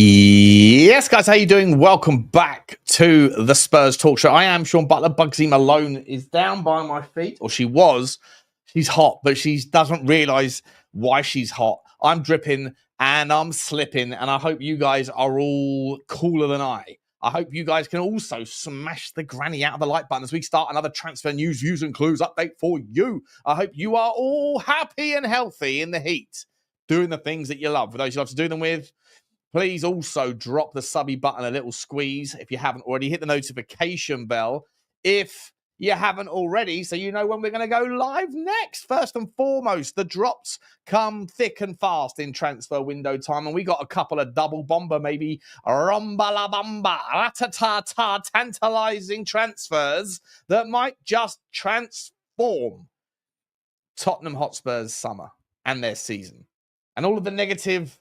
Yes, guys, how you doing? Welcome back to the Spurs Talk Show. I am Sean Butler. Bugsy Malone is down by my feet, or she was. She's hot, but she doesn't realise why she's hot. I'm dripping and I'm slipping, and I hope you guys are all cooler than I hope you guys can also smash the granny out of the like button as we start another transfer news, views, and clues update for you. I hope you are all happy and healthy in the heat, doing the things that you love. For those you love to do them with, please also drop the subby button a little squeeze if you haven't already. Hit the notification bell if you haven't already, so you know when we're going to go live next. First and foremost, the drops come thick and fast in transfer window time, and we got a couple of double bomber, maybe romba la bomba, ratatata, tantalizing transfers that might just transform Tottenham Hotspur's summer and their season. And all of the negative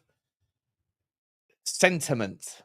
sentiment,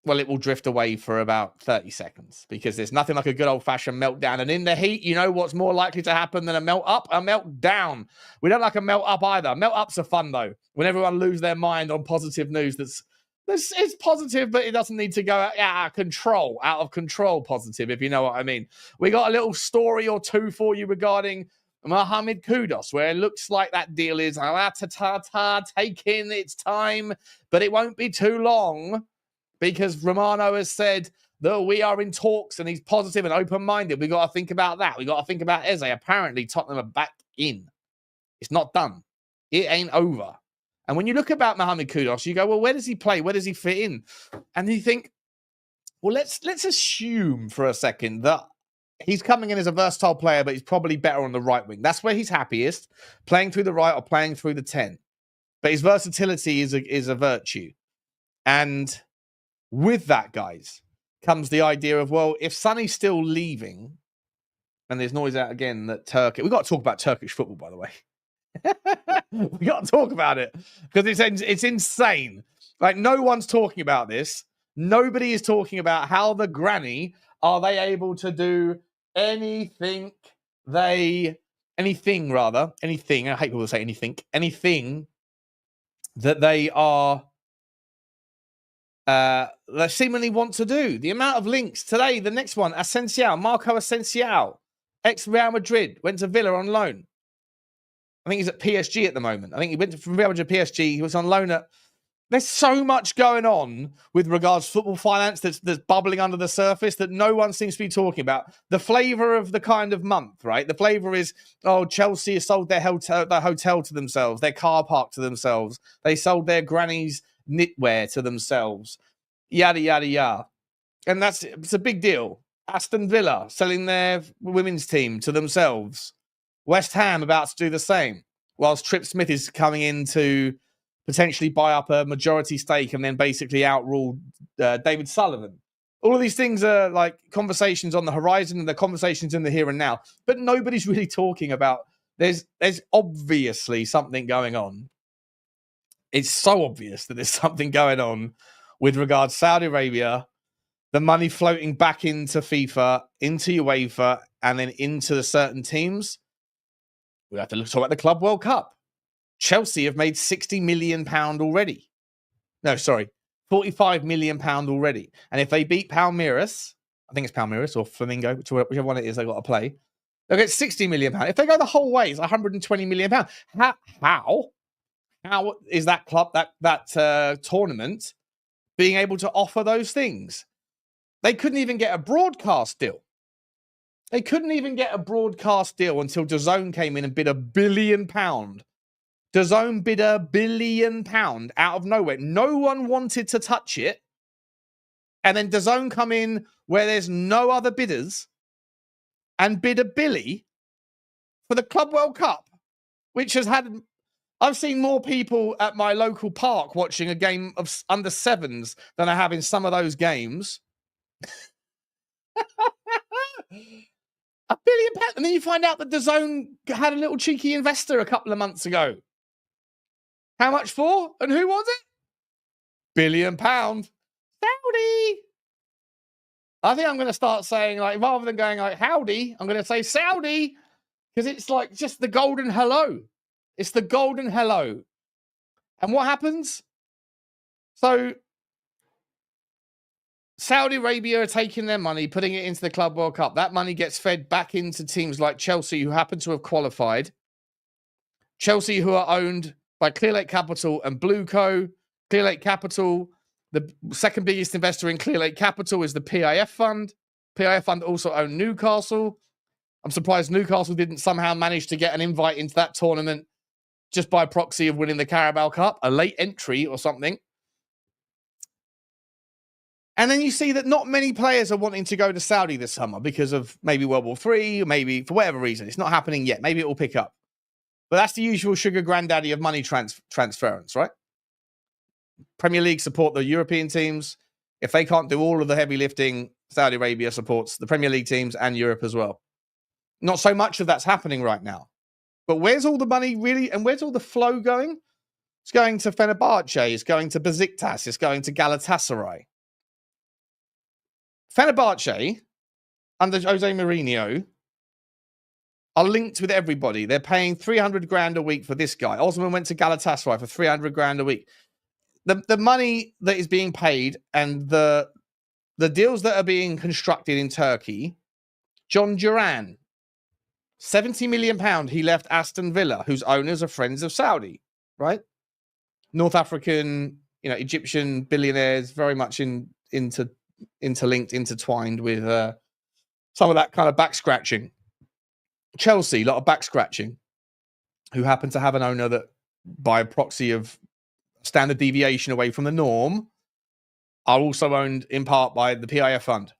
well, it will drift away for about 30 seconds because there's nothing like a good old-fashioned meltdown. And in the heat, you know what's more likely to happen than a melt-up? A meltdown. We don't like a melt-up either. Melt-ups are fun, though, when everyone loses their mind on positive news it's positive, but it doesn't need to go out of control positive, if you know what I mean. We got a little story or two for you regarding Mohammed Kudus, where it looks like that deal is taking its time, but it won't be too long because Romero has said that we are in talks and he's positive and open-minded. We got to think about that. We got to think about Eze. Apparently, Tottenham are back in. It's not done. It ain't over. And when you look about Mohammed Kudus, you go, well, where does he play? Where does he fit in? And you think, well, let's assume for a second that he's coming in as a versatile player, but he's probably better on the right wing. That's where he's happiest, playing through the right or playing through the 10. But his versatility is a virtue. And with that, guys, comes the idea of, well, if Sonny's still leaving, and there's noise out again that Turkey... We've got to talk about Turkish football, by the way. We got to talk about it because it's insane. Like, no one's talking about this. Nobody is talking about how the granny are they able to do anything. I hate people to say anything that they are they seemingly want to do. The amount of links today, the next one, Marco Asensio, ex-Real Madrid, went to Villa on loan. I think he's at PSG at the moment. I think he went from Real Madrid to PSG. He was on loan at... There's so much going on with regards to football finance that's bubbling under the surface that no one seems to be talking about. The flavour of the kind of month, right? The flavour is, Chelsea has sold their hotel to themselves, their car park to themselves. They sold their granny's knitwear to themselves. Yada, yada, yada. And it's a big deal. Aston Villa selling their women's team to themselves. West Ham about to do the same. Whilst Trip Smith is coming in to potentially buy up a majority stake and then basically outrule David Sullivan. All of these things are like conversations on the horizon and the conversations in the here and now, but nobody's really talking about there's obviously something going on. It's so obvious that there's something going on with regards to Saudi Arabia, the money floating back into FIFA, into UEFA, and then into the certain teams. We have to talk about the Club World Cup. Chelsea have made £60 million already. No, sorry, £45 million already. And if they beat Palmeiras, I think it's Palmeiras or Flamengo, whichever one it is, they've got to play, they'll get £60 million. If they go the whole way, it's £120 million. How is that club, that tournament, being able to offer those things? They couldn't even get a broadcast deal. They couldn't even get a broadcast deal until DAZN came in and bid £1 billion. DAZN bid £1 billion out of nowhere. No one wanted to touch it. And then DAZN come in where there's no other bidders and bid £1 billion for the Club World Cup, which has had... I've seen more people at my local park watching a game of under sevens than I have in some of those games. £1 billion. And then you find out that DAZN had a little cheeky investor a couple of months ago. How much for? And who was it? £1 billion. Saudi. I think I'm going to start saying, like, rather than going like howdy, I'm going to say Saudi, because it's like just the golden hello. It's the golden hello. And what happens? So Saudi Arabia are taking their money, putting it into the Club World Cup. That money gets fed back into teams like Chelsea, who happen to have qualified. Chelsea, who are owned by Clearlake Capital and Blueco. Clearlake Capital, the second biggest investor in Clearlake Capital is the PIF Fund. PIF Fund also own Newcastle. I'm surprised Newcastle didn't somehow manage to get an invite into that tournament just by proxy of winning the Carabao Cup, a late entry or something. And then you see that not many players are wanting to go to Saudi this summer because of maybe World War III, or maybe for whatever reason. It's not happening yet. Maybe it will pick up. But that's the usual sugar granddaddy of money transference, right? Premier League support the European teams. If they can't do all of the heavy lifting, Saudi Arabia supports the Premier League teams and Europe as well. Not so much of that's happening right now. But where's all the money really, and where's all the flow going? It's going to Fenerbahce, it's going to Besiktas, it's going to Galatasaray. Fenerbahce, under Jose Mourinho, are linked with everybody. They're paying 300 grand a week for this guy. Osman went to Galatasaray for 300 grand a week. The money that is being paid and the deals that are being constructed in Turkey, John Duran, £70 million, he left Aston Villa, whose owners are friends of Saudi, right? North African, Egyptian billionaires, very much interlinked, intertwined with some of that kind of back scratching. Chelsea, a lot of back scratching, who happen to have an owner that, by proxy of standard deviation away from the norm, are also owned in part by the PIF Fund.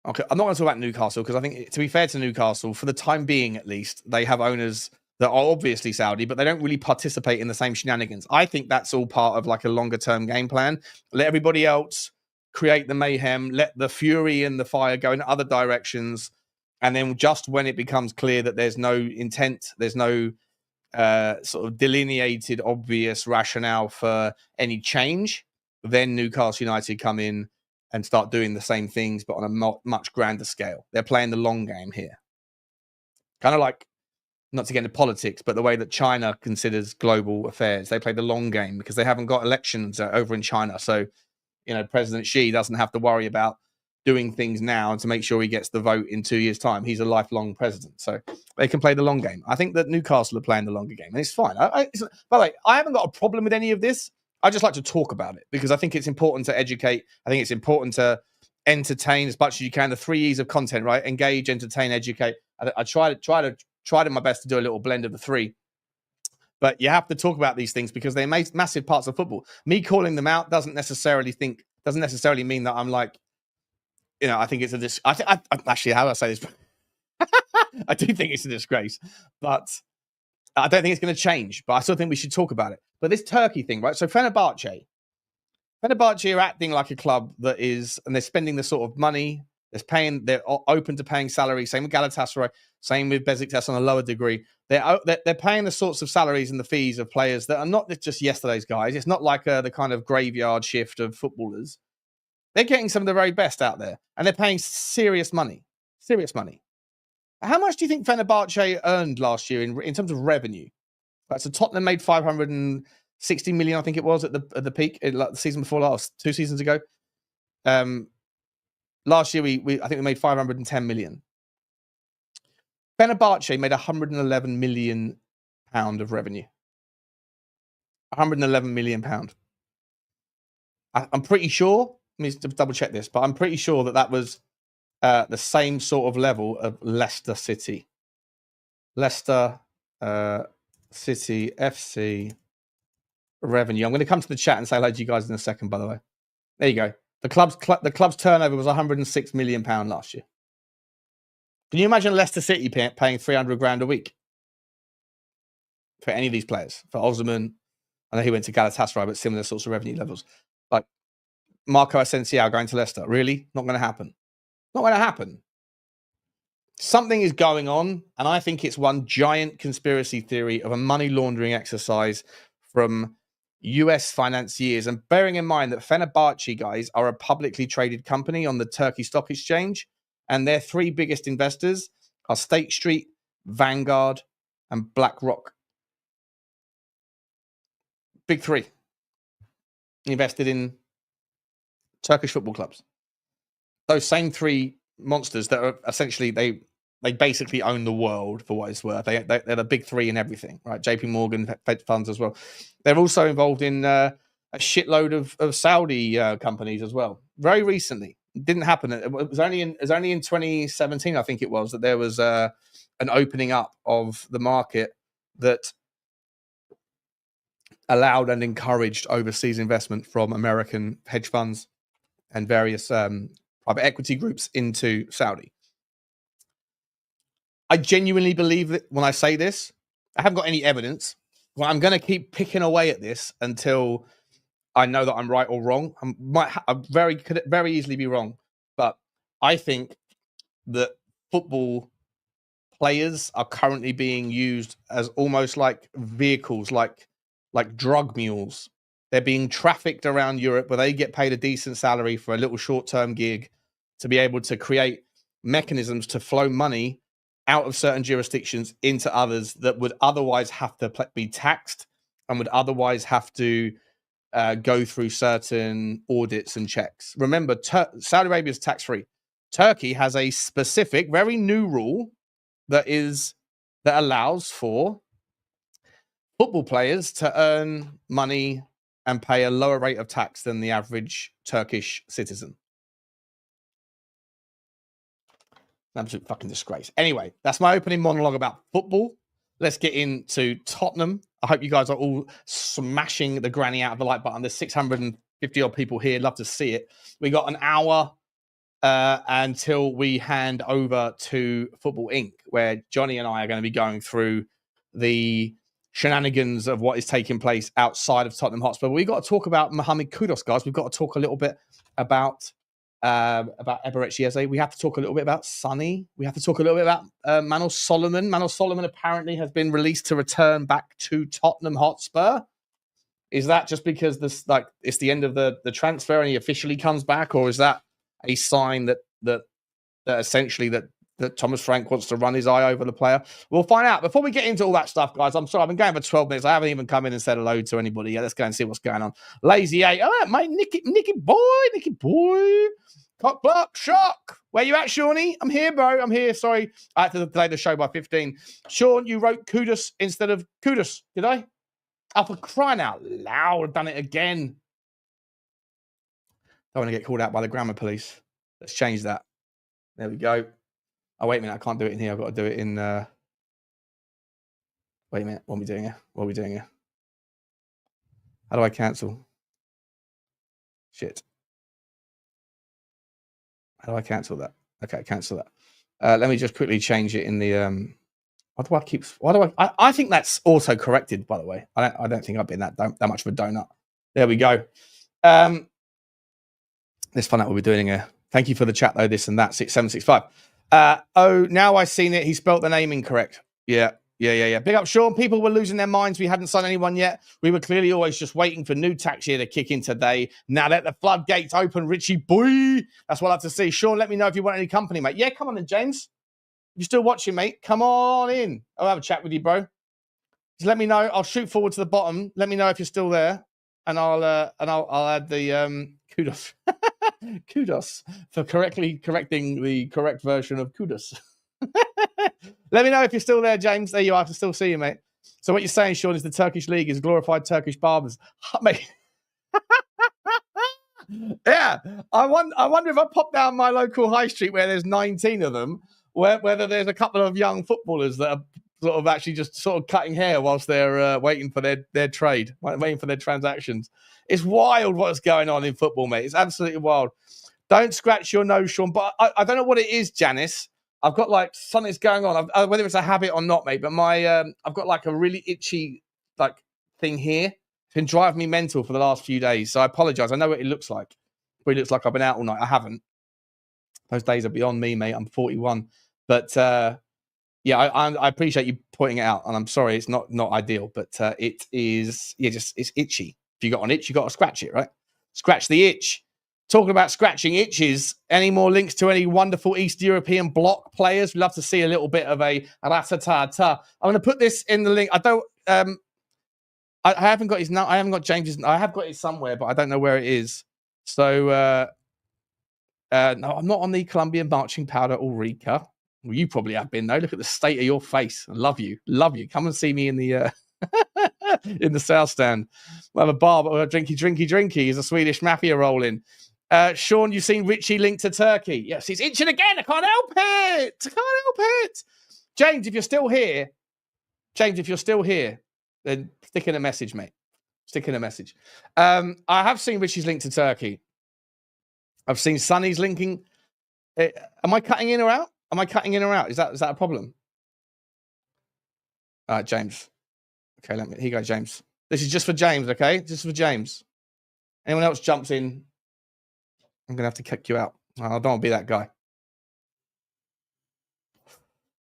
Okay, I'm not going to talk about Newcastle because I think, to be fair to Newcastle, for the time being at least, they have owners that are obviously Saudi, but they don't really participate in the same shenanigans. I think that's all part of like a longer term game plan. Let everybody else create the mayhem, let the fury and the fire go in other directions. And then just when it becomes clear that there's no intent, there's no sort of delineated, obvious rationale for any change, then Newcastle United come in and start doing the same things, but on a much grander scale. They're playing the long game here. Kind of like, not to get into politics, but the way that China considers global affairs. They play the long game because they haven't got elections over in China. So, President Xi doesn't have to worry about doing things now and to make sure he gets the vote in 2 years' time. He's a lifelong president. So they can play the long game. I think that Newcastle are playing the longer game, and it's fine. By the way, I haven't got a problem with any of this. I just like to talk about it because I think it's important to educate. I think it's important to entertain as much as you can. The 3 E's of content, right? Engage, entertain, educate. I tried my best to do a little blend of the three. But you have to talk about these things because they're massive parts of football. Me calling them out doesn't necessarily mean that I'm like, I think it's actually, how do I say this? I do think it's a disgrace, but I don't think it's going to change. But I still think we should talk about it. But this Turkey thing, right? So Fenerbahce are acting like a club that is, and they're spending the sort of money. They're open to paying salary. Same with Galatasaray. Same with Besiktas on a lower degree. They're paying the sorts of salaries and the fees of players that are not just yesterday's guys. It's not like the kind of graveyard shift of footballers. They're getting some of the very best out there, and they're paying serious money. Serious money. How much do you think Fenerbahce earned last year in terms of revenue? Right, so Tottenham made 560 million, I think it was at the peak, the season before last, 2 seasons ago. Last year, I think we made 510 million. Fenerbahce made 111 million pound of revenue. 111 million pound. I'm pretty sure. Let me double check this, but I'm pretty sure that was the same sort of level of Leicester City. Leicester City FC revenue. I'm going to come to the chat and say hello to you guys in a second, by the way. There you go. The club's turnover was 106 million pound last year. Can you imagine Leicester City paying 300 grand a week for any of these players? For Osman, I know he went to Galatasaray, but similar sorts of revenue levels. Like Marco Asensio going to Leicester. Really? Not going to happen. Not going to happen. Something is going on, and I think it's one giant conspiracy theory of a money laundering exercise from US financiers. And bearing in mind that Fenerbahce, guys, are a publicly traded company on the Turkey Stock Exchange, and their 3 biggest investors are State Street, Vanguard, and BlackRock. Big 3 invested in Turkish football clubs. Those same three monsters that are essentially, they basically own the world for what it's worth. They're the big three in everything, right? JP Morgan, Fed funds as well. They're also involved in a shitload of Saudi companies as well. Very recently, it didn't happen. It was only in 2017, I think it was, that there was an opening up of the market that allowed and encouraged overseas investment from American hedge funds and various private equity groups into Saudi. I genuinely believe that when I say this, I haven't got any evidence. Well, I'm going to keep picking away at this until I know that I'm right or wrong. Could very easily be wrong, but I think that football players are currently being used as almost like vehicles, like drug mules. They're being trafficked around Europe where they get paid a decent salary for a little short-term gig to be able to create mechanisms to flow money out of certain jurisdictions into others that would otherwise have to be taxed and would otherwise have to go through certain audits and checks. Remember, Saudi Arabia is tax-free. Turkey has a specific, very new rule that allows for football players to earn money and pay a lower rate of tax than the average Turkish citizen. An absolute fucking disgrace. Anyway, that's my opening monologue about football. Let's get into Tottenham. I hope you guys are all smashing the granny out of the like button. There's 650 odd people here. Love to see it. We got an hour until we hand over to Football Inc., where Johnny and I are going to be going through the shenanigans of what is taking place outside of Tottenham Hotspur. We've got to talk about Mohammed Kudus, guys. We've got to talk a little bit about Eberechi Eze. We have to talk a little bit about Sonny. We have to talk a little bit about Manor Solomon. Manor Solomon apparently has been released to return back to Tottenham Hotspur. Is that just because it's the end of the transfer and he officially comes back, or is that a sign that essentially that Thomas Frank wants to run his eye over the player? We'll find out. Before we get into all that stuff, guys, I'm sorry, I've been going for 12 minutes. I haven't even come in and said hello to anybody yet. Let's go and see what's going on. Lazy 8. All right, mate. Nicky boy. Cock block, shock. Where you at, Shawnee? I'm here, bro. I'm here. Sorry, I had to delay the show by 15. Sean, you wrote Kudus instead of Kudus, did I? Oh, for crying out loud, I've done it again. Don't want to get called out by the grammar police. Let's change that. There we go. Oh, wait a minute. I can't do it in here. I've got to do it in... Wait a minute. What are we doing here? How do I cancel? Shit. How do I cancel that? Okay, cancel that. Let me just quickly change it in the... I think that's auto-corrected, by the way. I don't think I've been that much of a donut. There we go. Let's find out what we're doing here. Thank you for the chat, though. This and that. 6765. Now I've seen it. He spelt the name incorrect. Yeah. Big up, Sean. People were losing their minds. We hadn't signed anyone yet. We were clearly always just waiting for new tax year to kick in today. Now let the floodgates open, Richie boy. That's what I have to see. Sean, let me know if you want any company, mate. Yeah, come on in, James. If you're still watching, mate, come on in. I'll have a chat with you, bro. Just let me know. I'll shoot forward to the bottom. Let me know if you're still there, and I'll add the kudos. Kudos for correcting the correct version of Kudus. Let me know if you're still there, James. There you are. I can still see you, mate. So what you're saying, Sean, is the Turkish league is glorified Turkish barbers. Mate. Yeah. I wonder if I pop down my local high street where there's 19 of them, whether there's a couple of young footballers that are sort of actually just sort of cutting hair whilst they're waiting for their trade, waiting for their transactions. It's wild what's going on in football, mate. It's absolutely wild. Don't scratch your nose, Sean. But I don't know what it is, Janice. I've got like something's going on. Whether it's a habit or not, mate. But I've got like a really itchy like thing here. It's been driving me mental for the last few days. So I apologise. I know what it looks like. It probably looks like I've been out all night. I haven't. Those days are beyond me, mate. I'm 41. But yeah, I appreciate you pointing it out, and I'm sorry it's not ideal, but it is. Yeah, it's itchy. If you got an itch, you got to scratch it, right? Scratch the itch. Talking about scratching itches, any more links to any wonderful East European block players? We'd love to see a little bit of a ratatata. I'm going to put this in the link. I don't. I haven't got his. I haven't got James's. I have got it somewhere, but I don't know where it is. So, no, I'm not on the Colombian marching powder, Ulrika. Well, you probably have been, though. Look at the state of your face. I love you. Love you. Come and see me in the in the South Stand. We'll have a bar, but we'll have drinky. Is a Swedish mafia rolling. Sean, you've seen Richie linked to Turkey. Yes, he's itching again. I can't help it. James, if you're still here, then stick in a message, mate. Stick in a message. I have seen Richie's linked to Turkey. I've seen Sonny's linking. Am I cutting in or out? Is that a problem? All right, James. Okay, here you go, James. This is just for James, okay? Just for James. Anyone else jumps in, I'm going to have to kick you out. I don't want to be that guy.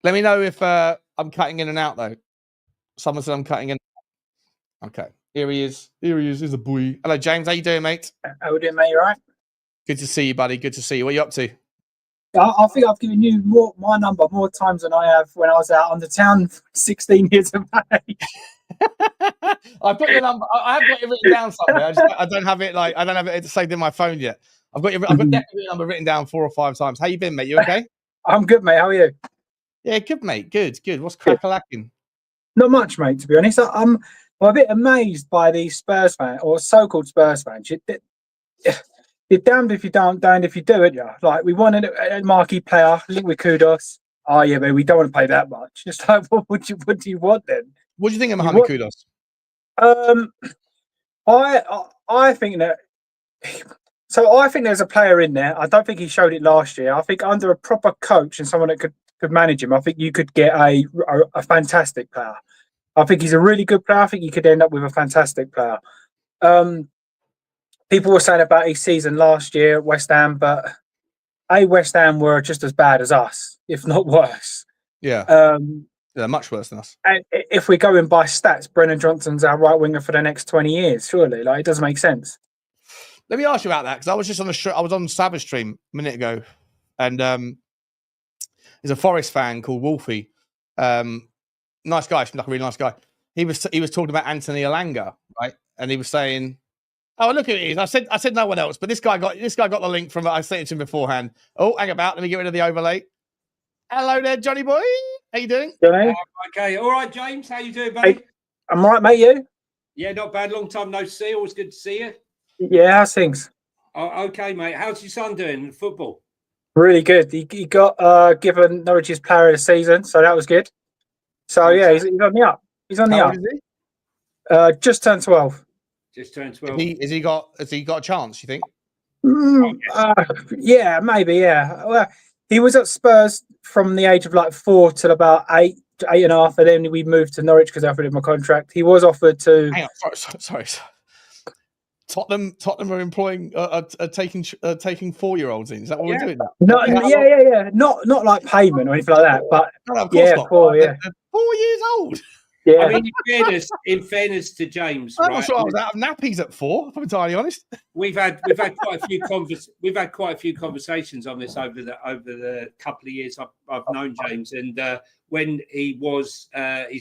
Let me know if I'm cutting in and out, though. Someone said I'm cutting in. Okay, here he is. Here's a boy. Hello, James. How you doing, mate? How we doing, mate? You all right? Good to see you, buddy. Good to see you. What are you up to? I think I've given you my number more times than I have when I was out on the town 16 years of age. I put your number. I have got it written down somewhere. I don't have it I don't have it saved in my phone yet. I've got definitely your number written down 4 or 5 times. How you been, mate? You okay? I'm good, mate. How are you? Yeah, good, mate. Good. What's crack-a-lacking? Not much, mate. To be honest, I'm a bit amazed by these Spurs fans or so-called Spurs fans. You're damned if you don't, damned if you do it. Yeah, like we wanted a marquee player linked with Kudus. Oh yeah, but we don't want to pay that much. It's like, what do you want then? What do you think of Mohammed Kudus? I think that. So I think there's a player in there. I don't think he showed it last year. I think under a proper coach and someone that could manage him, I think you could get a fantastic player. I think he's a really good player. I think you could end up with a fantastic player. People were saying about his season last year at West Ham, but West Ham were just as bad as us, if not worse. Yeah. They're much worse than us. And if we go in by stats, Brennan Johnson's our right winger for the next 20 years, surely. Like, it doesn't make sense. Let me ask you about that, because I was just I was on Savage stream a minute ago, and there's a Forest fan called Wolfie. Nice guy, seems like a really nice guy. He was talking about Anthony Elanga, right? And he was saying, "Oh, look at it! I said no one else, but this guy got the link from it. I sent it to him beforehand. Oh, hang about. Let me get rid of the overlay. Hello there, Johnny boy. How you doing? Okay, all right, James. How you doing, buddy? Hey, I'm right, mate. You? Yeah, not bad. Long time no see. Always good to see you. Yeah, how's things? Oh, okay, mate. How's your son doing in football? Really good. He got given Norwich's player of the season, so that was good. So yeah, he's on the up. He's on the How up. old is he? Just turned 12. Just turned 12. Has he got a chance, you think? Yeah, maybe. Yeah. Well, he was at Spurs from the age of like 4 till about 8 and a half, and then we moved to Norwich because I offered him a contract. He was offered to. Hang on, sorry. Tottenham are employing taking 4-years in. Is that what we're doing? No, yeah. Not like payment or anything like that, but no, of course not. 4, yeah. They're 4 years old. Yeah. I mean, in fairness to James, I'm right? not sure I was out of nappies at 4. If I'm entirely honest. We've had quite a few conversations on this over the couple of years I've known James, and when his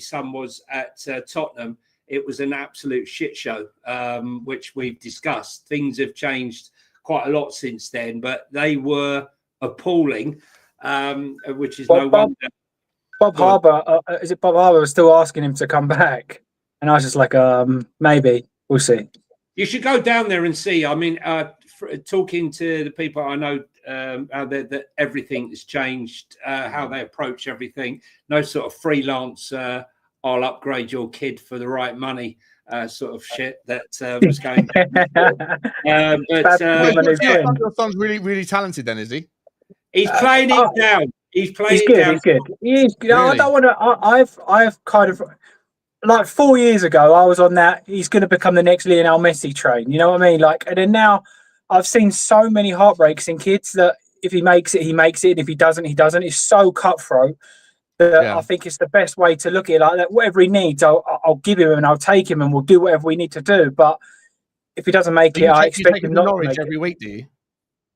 son was at Tottenham, it was an absolute shit show, which we've discussed. Things have changed quite a lot since then, but they were appalling, which is no wonder. Bob Harbour, is it Bob Harbour was still asking him to come back? And I was just like, maybe. We'll see. You should go down there and see. I mean, talking to the people I know, how that everything has changed, how they approach everything. No sort of freelance, I'll upgrade your kid for the right money sort of shit that was going on. Your son's really, really talented then, is he? He's playing it down. He's playing it down. He's good. Really? I don't want to. I've kind of like 4 years ago. I was on that. He's going to become the next Lionel Messi train. You know what I mean? Like, and then now I've seen so many heartbreaks in kids that if he makes it, he makes it. And if he doesn't, he doesn't. It's so cutthroat that I think it's the best way to look at it. Like that, whatever he needs, I'll give him and I'll take him and we'll do whatever we need to do. But if he doesn't make it, I expect him not to Norwich make every week. Do you?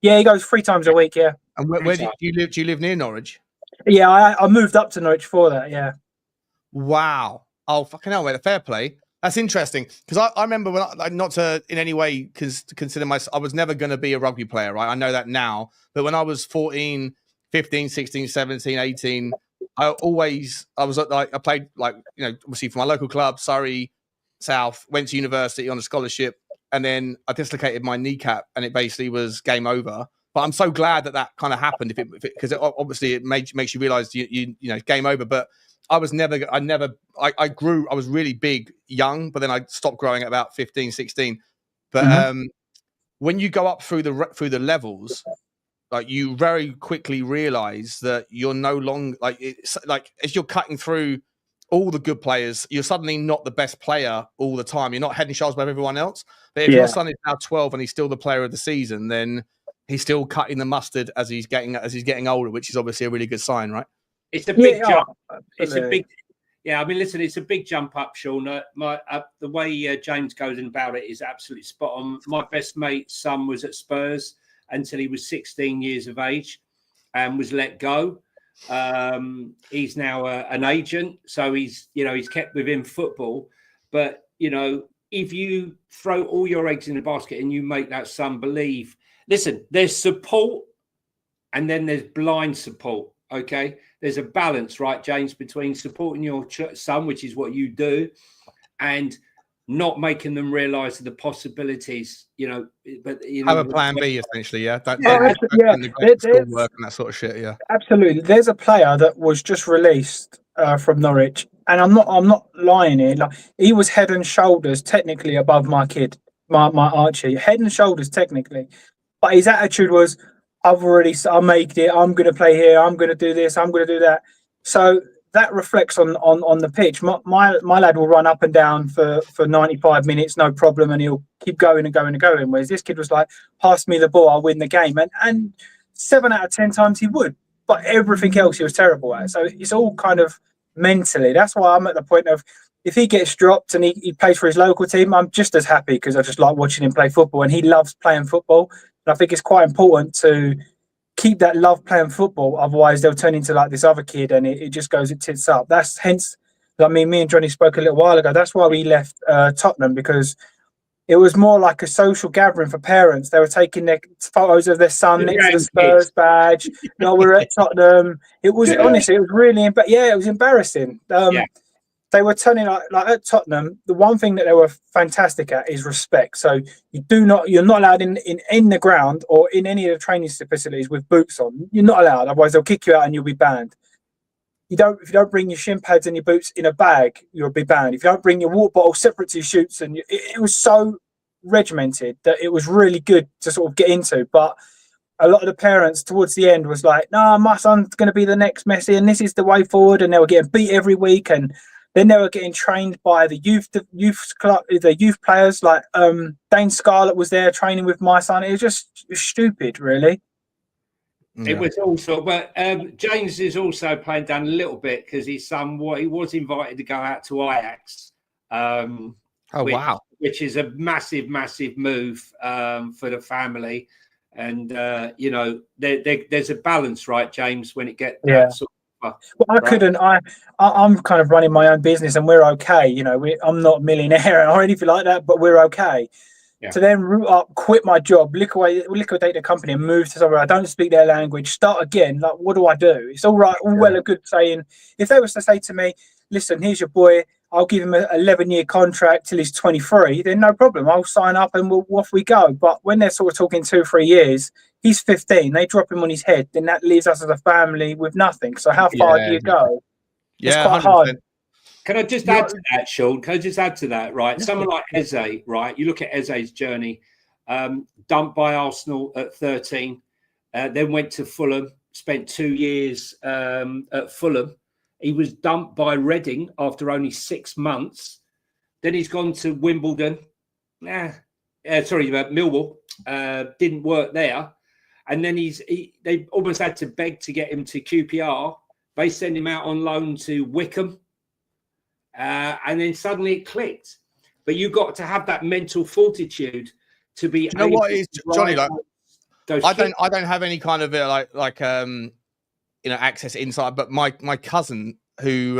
Yeah, he goes 3 times a week. Yeah. And where do you live? Do you live near Norwich? Yeah, I moved up to Norwich for that. Yeah. Wow. Oh, fucking hell, mate. Fair play. That's interesting because I remember when not to in any way consider myself, I was never going to be a rugby player, right? I know that now, but when I was 14, 15, 16, 17, 18, I played obviously for my local club, Surrey South, went to university on a scholarship, and then I dislocated my kneecap, and it basically was game over. But I'm so glad that kind of happened, because obviously it makes you realise you know game over. But I was I grew. I was really big young, but then I stopped growing at about 15, 16. But when you go up through the levels, like you very quickly realize that you're no longer like as you're cutting through all the good players, you're suddenly not the best player all the time. You're not head and shoulders above everyone else. But if your son is now 12 and he's still the player of the season, then he's still cutting the mustard as he's getting older, which is obviously a really good sign, right? It's a big jump. It's a big. Yeah, I mean, listen, it's a big jump up, Sean. The way James goes about it is absolutely spot on. My best mate's son was at Spurs until he was 16 years of age and was let go. He's now an agent, so he's kept within football. But if you throw all your eggs in the basket and you make that son believe, listen, there's support and then there's blind support. Okay, there's a balance, right, James, between supporting your son, which is what you do, and not making them realise the possibilities. But have a plan B, essentially. Yeah, schoolwork and that sort of shit. Yeah, absolutely. There's a player that was just released from Norwich, and I'm not lying here. Like, he was head and shoulders technically above my kid, my Archie, head and shoulders technically, but his attitude was, I made it. I'm going to play here. I'm going to do this. I'm going to do that. So that reflects on the pitch. My lad will run up and down for 95 minutes, no problem, and he'll keep going and going and going. Whereas this kid was like, pass me the ball, I'll win the game. And 7 out of 10 times he would. But everything else he was terrible at. So it's all kind of mentally. That's why I'm at the point of, if he gets dropped and he plays for his local team, I'm just as happy, because I just like watching him play football, and he loves playing football. I think it's quite important to keep that love playing football. Otherwise, they'll turn into like this other kid, and it just goes, it tits up. That's hence, I mean, me and Johnny spoke a little while ago. That's why we left Tottenham, because it was more like a social gathering for parents. They were taking their photos of their son next to the Spurs badge. No, we're at Tottenham. It was honestly, it was really, it was embarrassing. They were turning like at Tottenham. The one thing that they were fantastic at is respect. So you're not allowed in the ground or in any of the training facilities with boots on. You're not allowed. Otherwise, they'll kick you out and you'll be banned. If you don't bring your shin pads and your boots in a bag, you'll be banned. If you don't bring your water bottle separate to your shoots, and it was so regimented that it was really good to sort of get into. But a lot of the parents towards the end was like, "No, my son's going to be the next Messi, and this is the way forward." And they were getting beat every week, and then they were getting trained by the youth players. Like Dane Scarlett was there training with my son. It was just stupid, really. Yeah. It was also, but James is also playing down a little bit because his son, he was invited to go out to Ajax. Wow! Which is a massive move for the family, and there's a balance, right, James, when it gets that sort of. Well, I couldn't. I'm kind of running my own business, and we're okay. I'm not a millionaire or anything like that, but we're okay. Yeah. To then root up, quit my job, liquidate the company, and move to somewhere I don't speak their language, start again. Like, what do I do? It's all right, all well and good saying. If they was to say to me, "Listen, here's your boy. I'll give him an 11-year contract till he's 23," then no problem. I'll sign up and off we go. But when they're sort of talking 2-3 years, he's 15. They drop him on his head, then that leaves us as a family with nothing. So how far do you go? It's quite 100%. Hard. Can I just add to that, Sean? Can I just add to that, right? Someone like Eze, right? You look at Eze's journey, dumped by Arsenal at 13, then went to Fulham, spent 2 years at Fulham. He was dumped by Reading after only 6 months. Then he's gone to Wimbledon. Millwall. Didn't work there. And then they almost had to beg to get him to QPR. They send him out on loan to Wickham. And then suddenly it clicked. But you've got to have that mental fortitude to be. Do you know what is, Johnny? Like, I don't have any kind of access inside. But my cousin, who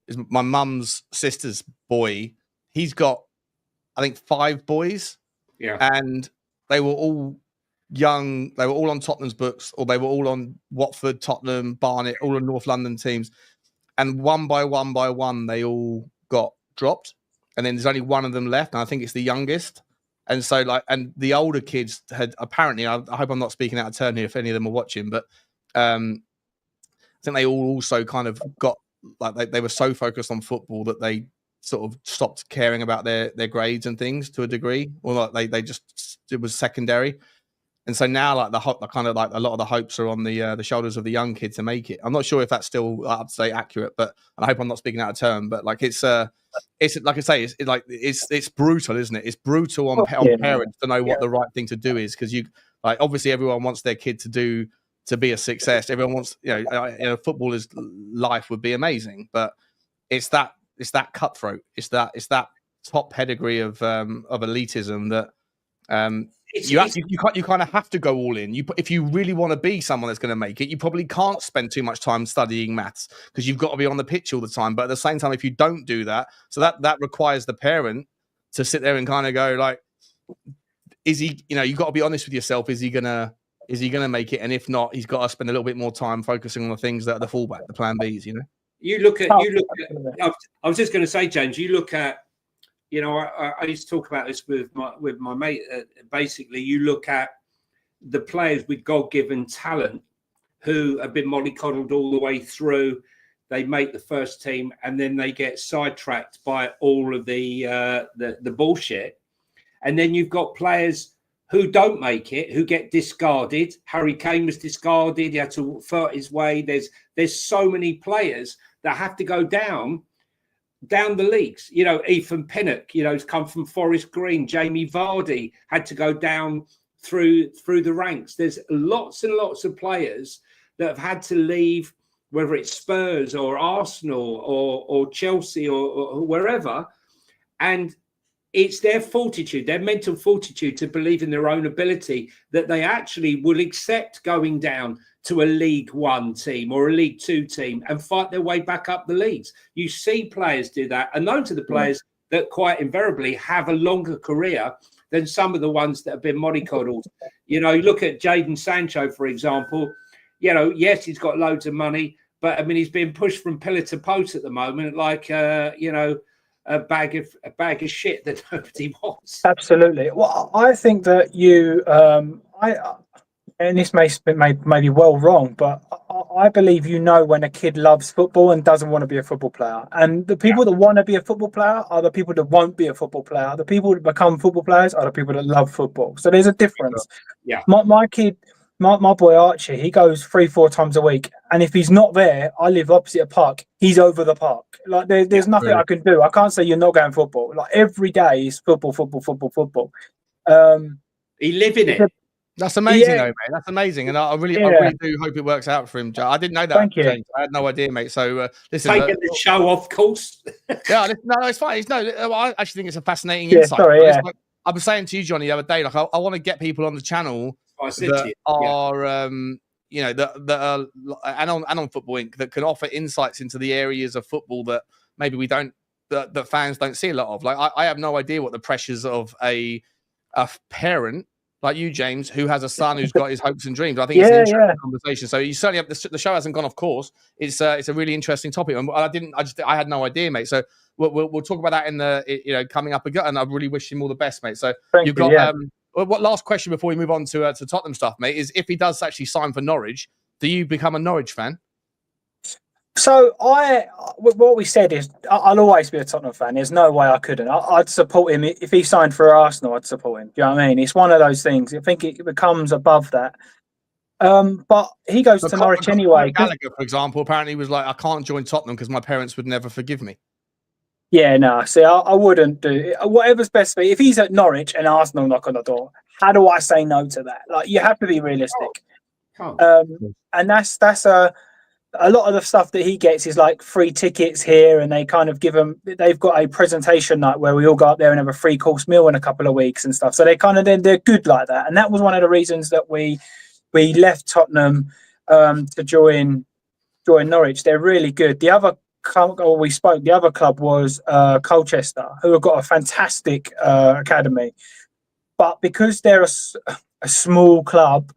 is my mum's sister's boy, he's got, I think, 5 boys. Yeah. And they were all young. They were all on Tottenham's books, or they were all on Watford, Tottenham, Barnet, all on North London teams. And one by one, they all got dropped. And then there's only one of them left. And I think it's the youngest. And so, and the older kids had apparently, I hope I'm not speaking out of turn here if any of them are watching, but I think they all also kind of got, they were so focused on football that they sort of stopped caring about their grades and things to a degree, or they just, it was secondary. And so now, a lot of the hopes are on the shoulders of the young kids to make it. I'm not sure if that's still up to date accurate, but I hope I'm not speaking out of turn. But it's like I say, it's brutal, isn't it? It's brutal on parents to know what the right thing to do is, because obviously everyone wants their kid to be a success. Everyone wants, a footballer's life would be amazing, but it's that cutthroat. It's that top pedigree of elitism that. You kind of have to go all in. If you really want to be someone that's going to make it, you probably can't spend too much time studying maths because you've got to be on the pitch all the time. But at the same time, if you don't do that, so that requires the parent to sit there and kind of go is he? You've got to be honest with yourself. Is he gonna make it? And if not, he's got to spend a little bit more time focusing on the things that are the fallback, the plan Bs. You look at. I was just going to say, James. You look at. I used to talk about this with my mate. Basically, you look at the players with God-given talent who have been mollycoddled all the way through. They make the first team, and then they get sidetracked by all of the bullshit. And then you've got players who don't make it, who get discarded. Harry Kane was discarded. He had to fight his way. There's so many players that have to go down the leagues. Ethan Pinnock, has come from Forest Green. Jamie Vardy had to go down through the ranks. There's lots and lots of players that have had to leave, whether it's Spurs or Arsenal or Chelsea or wherever. And it's their fortitude, their mental fortitude to believe in their own ability that they actually will accept going down to a League One team or a League Two team and fight their way back up the leagues. You see players do that. And those are the players that quite invariably have a longer career than some of the ones that have been mollycoddled. You look at Jadon Sancho, for example. Yes, he's got loads of money, but I mean, he's being pushed from pillar to post at the moment, like, a bag of shit that nobody wants. Absolutely. Well, I think that and this may be well wrong, but I believe when a kid loves football and doesn't want to be a football player. And the people that want to be a football player are the people that won't be a football player. The people that become football players are the people that love football. So there's a difference. Yeah. My kid, my boy Archie, he goes 3-4 times a week. And if he's not there, I live opposite a park. He's over the park. There's nothing I can do. I can't say you're not going football. Every day is football. He live in it. That's amazing, though, mate. That's amazing, and I really do hope it works out for him. I didn't know that. Thank you. James. I had no idea, mate. So listen, taking the show off course. No, it's fine. I actually think it's a fascinating insight. I was saying to you, Johnny, the other day, I want to get people on the channel that are, that are and on Football Inc. that can offer insights into the areas of football that maybe we don't, that fans don't see a lot of. I have no idea what the pressures of a parent like you, James, who has a son who's got his hopes and dreams. I think it's an interesting conversation. So you certainly have the show hasn't gone off course. It's a really interesting topic, and I had no idea, mate. So we'll talk about that in the coming up again. And I really wish him all the best, mate. So you've got what last question before we move on to Tottenham stuff, mate? Is if he does actually sign for Norwich, do you become a Norwich fan? So what we said is I'll always be a Tottenham fan. There's no way I couldn't. I'd support him if he signed for Arsenal. I'd support him. Do you know what I mean? It's one of those things. I think it becomes above that. But he goes to Norwich anyway. Gallagher, for example, apparently was like, I can't join Tottenham because my parents would never forgive me. Yeah, no. See, I wouldn't do it. Whatever's best for you. If he's at Norwich and Arsenal knock on the door, how do I say no to that? You have to be realistic. And that's a lot of the stuff that he gets is like free tickets here, and they kind of give him. They've got a presentation night where we all go up there and have a 3-course meal in a couple of weeks and stuff. So they're good like that, and that was one of the reasons that we left Tottenham to join Norwich. They're really good. The other we spoke, the other club was Colchester, who have got a fantastic academy. But because they're a small club,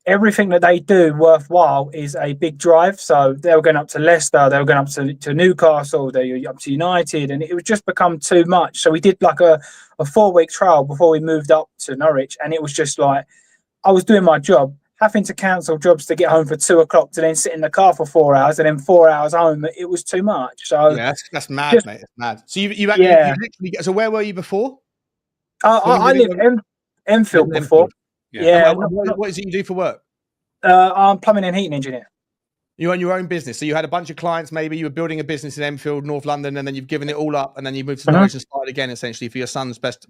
everything that they do worthwhile is a big drive. So they were going up to Leicester, they were going up to Newcastle, they were up to United, and it would just become too much. So we did like a 4-week trial before we moved up to Norwich, and it was just like, I was doing my job, having to cancel jobs to get home for 2 o'clock, to then sit in the car for 4 hours and then 4 hours home. It was too much. So yeah, that's mad, mate. It's mad. So you literally. So where were you before? I lived in Enfield before. Yeah. What is it you do for work? I'm plumbing and heating engineer. You own your own business, so you had a bunch of clients. Maybe you were building a business in Enfield, North London, and then you've given it all up, and then you moved to Norwich and started again, essentially for your son's best.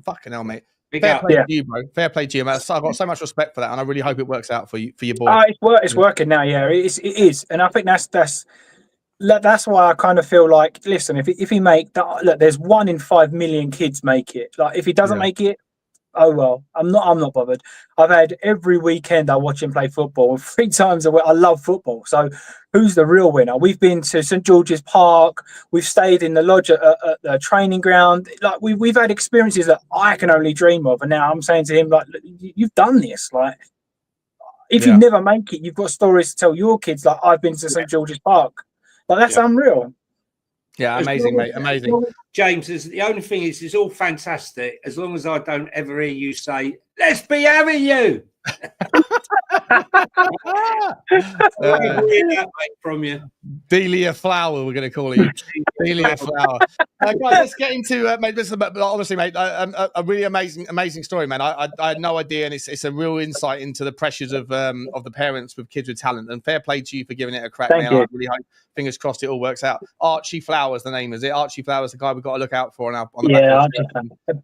Fucking hell, mate. Fair play to you, bro. Fair play to you, mate. I've got so much respect for that, and I really hope it works out for you, for your boy. It's working now. Yeah, it is, and I think that's why I kind of feel like, listen, if he make that, look, there's 1 in 5 million kids make it. Like, if he doesn't make it, oh well, I'm not bothered. I've had every weekend I watch him play football, and 3 times a week. I love football. So who's the real winner? We've been to St George's Park. We've stayed in the lodge at the training ground. Like, we've had experiences that I can only dream of. And now I'm saying to him, like, you've done this. Like, if you never make it, you've got stories to tell your kids. Like, I've been to St George's Park. Like, that's unreal. Yeah, amazing, mate. Amazing. James, the only thing is, it's all fantastic as long as I don't ever hear you say, "Let's be having you." From you, Delia Flower, we're going to call you. Delia Flower. Guys, let's get into mate. Honestly, mate, a really amazing story, man. I had no idea, and it's a real insight into the pressures of the parents with kids with talent. And fair play to you for giving it a crack, man. I really hope, fingers crossed, it all works out. Archie Flower's the name, is it? Archie Flower's the guy we've got to look out for on the back.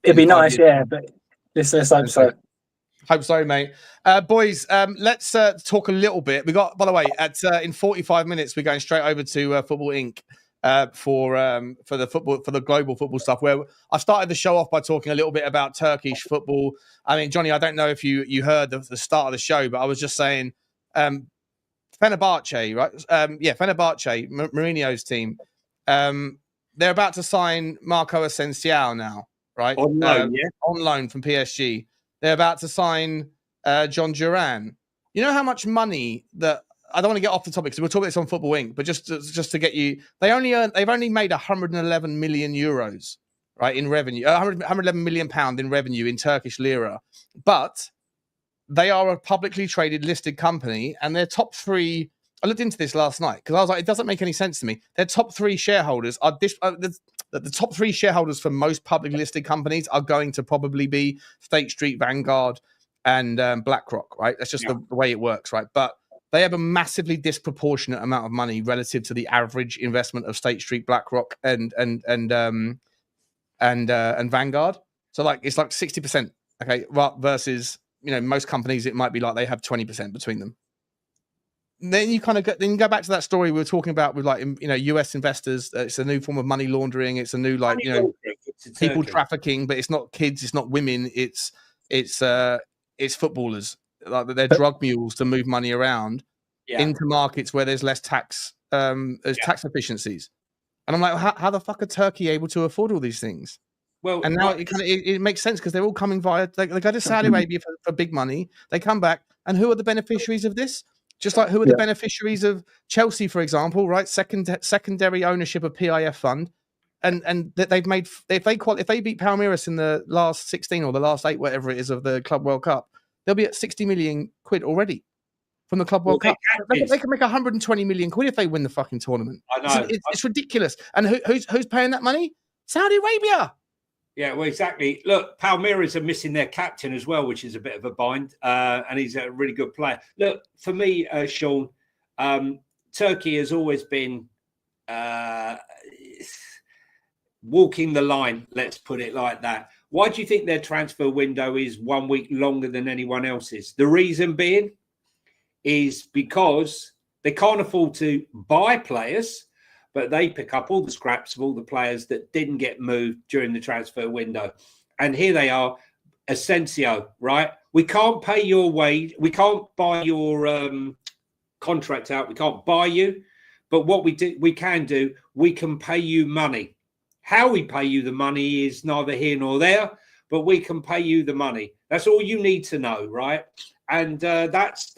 It'd be nice, but let's hope so. Hope so, mate. Boys, let's talk a little bit. We got, by the way, in 45 minutes, we're going straight over to Football Inc. For the global football stuff. Where I started the show off by talking a little bit about Turkish football. I mean, Johnny, I don't know if you heard the start of the show, but I was just saying, Fenerbahce, right? Fenerbahce, Mourinho's team. They're about to sign Marco Asensio now, right? On loan from PSG. They're about to sign John Duran. You know how much money that, I don't want to get off the topic because we'll talk about this on Football Inc. But just to get you, they've only made 111 million euros, right, in revenue, 111 million pound in revenue in Turkish lira. But they are a publicly traded listed company, and their top 3. I looked into this last night because I was like, it doesn't make any sense to me. Their top 3 shareholders are the top 3 shareholders for most publicly listed companies are going to probably be State Street, Vanguard, and BlackRock, right? That's just the way it works, right? But they have a massively disproportionate amount of money relative to the average investment of State Street, BlackRock, and Vanguard. So like it's like 60%, okay, versus most companies it might be like they have 20% between them. Then you kind of go back to that story we were talking about with US investors. It's a new form of money laundering. It's a new people trafficking, but it's not kids, it's not women, it's footballers. Like they're drug mules to move money around into markets where there's less tax, tax efficiencies. And I'm like, how the fuck are Turkey able to afford all these things? Well, and now it makes sense because they're all coming via. They go to Saudi Arabia for big money. They come back, and who are the beneficiaries of this? Just like who are the beneficiaries of Chelsea, for example, right? Secondary ownership of PIF fund, and they've made if they beat Palmeiras in the last 16 or the last 8, whatever it is, of the Club World Cup, they'll be at 60 million quid already from the Club World Cup. They can make 120 million quid if they win the fucking tournament. I know. It's ridiculous. And who's paying that money? Saudi Arabia. Yeah, well, exactly. Look, Palmeiras are missing their captain as well, which is a bit of a bind, and he's a really good player. Look, for me, Sean, Turkey has always been walking the line, let's put it like that. Why do you think their transfer window is 1 week longer than anyone else's? The reason being is because they can't afford to buy players, but they pick up all the scraps of all the players that didn't get moved during the transfer window. And here they are, Asensio, right? We can't pay your wage. We can't buy your contract out. We can't buy you, But what we can do, we can pay you money. How we pay you the money is neither here nor there, but we can pay you the money. That's all you need to know, right? And that's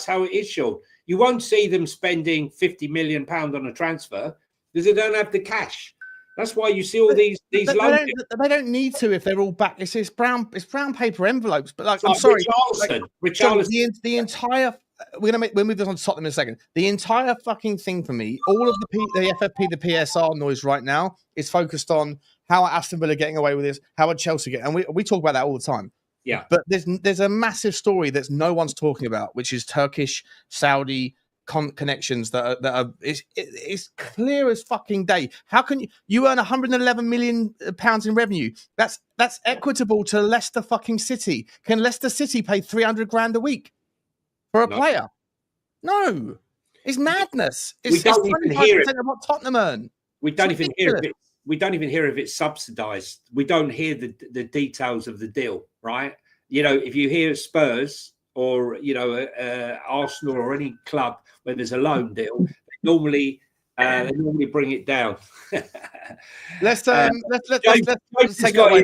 how it is, Sean. You won't see them spending £50 million on a transfer because they don't have the cash. That's why you see all these loans. They don't need to if they're all back. It's brown paper envelopes. But like, I'm sorry, Richalison. The entire. We'll move this on to Tottenham in a second. The entire fucking thing for me, all of the FFP, the PSR noise right now is focused on how are Aston Villa getting away with this, how are Chelsea getting, and we talk about that all the time. Yeah. But there's a massive story that no one's talking about, which is Turkish, Saudi connections that are it's clear as fucking day. How can you earn 111 million pounds in revenue? That's equitable to Leicester fucking City. Can Leicester City pay 300 grand a week for a player? No, it's madness. We don't even hear it. Of what Tottenham earn. We don't even hear it. We don't even hear if it's subsidised. We don't hear the details of the deal, right? You know, if you hear Spurs or Arsenal or any club where there's a loan deal, they normally bring it down. Let's take it away.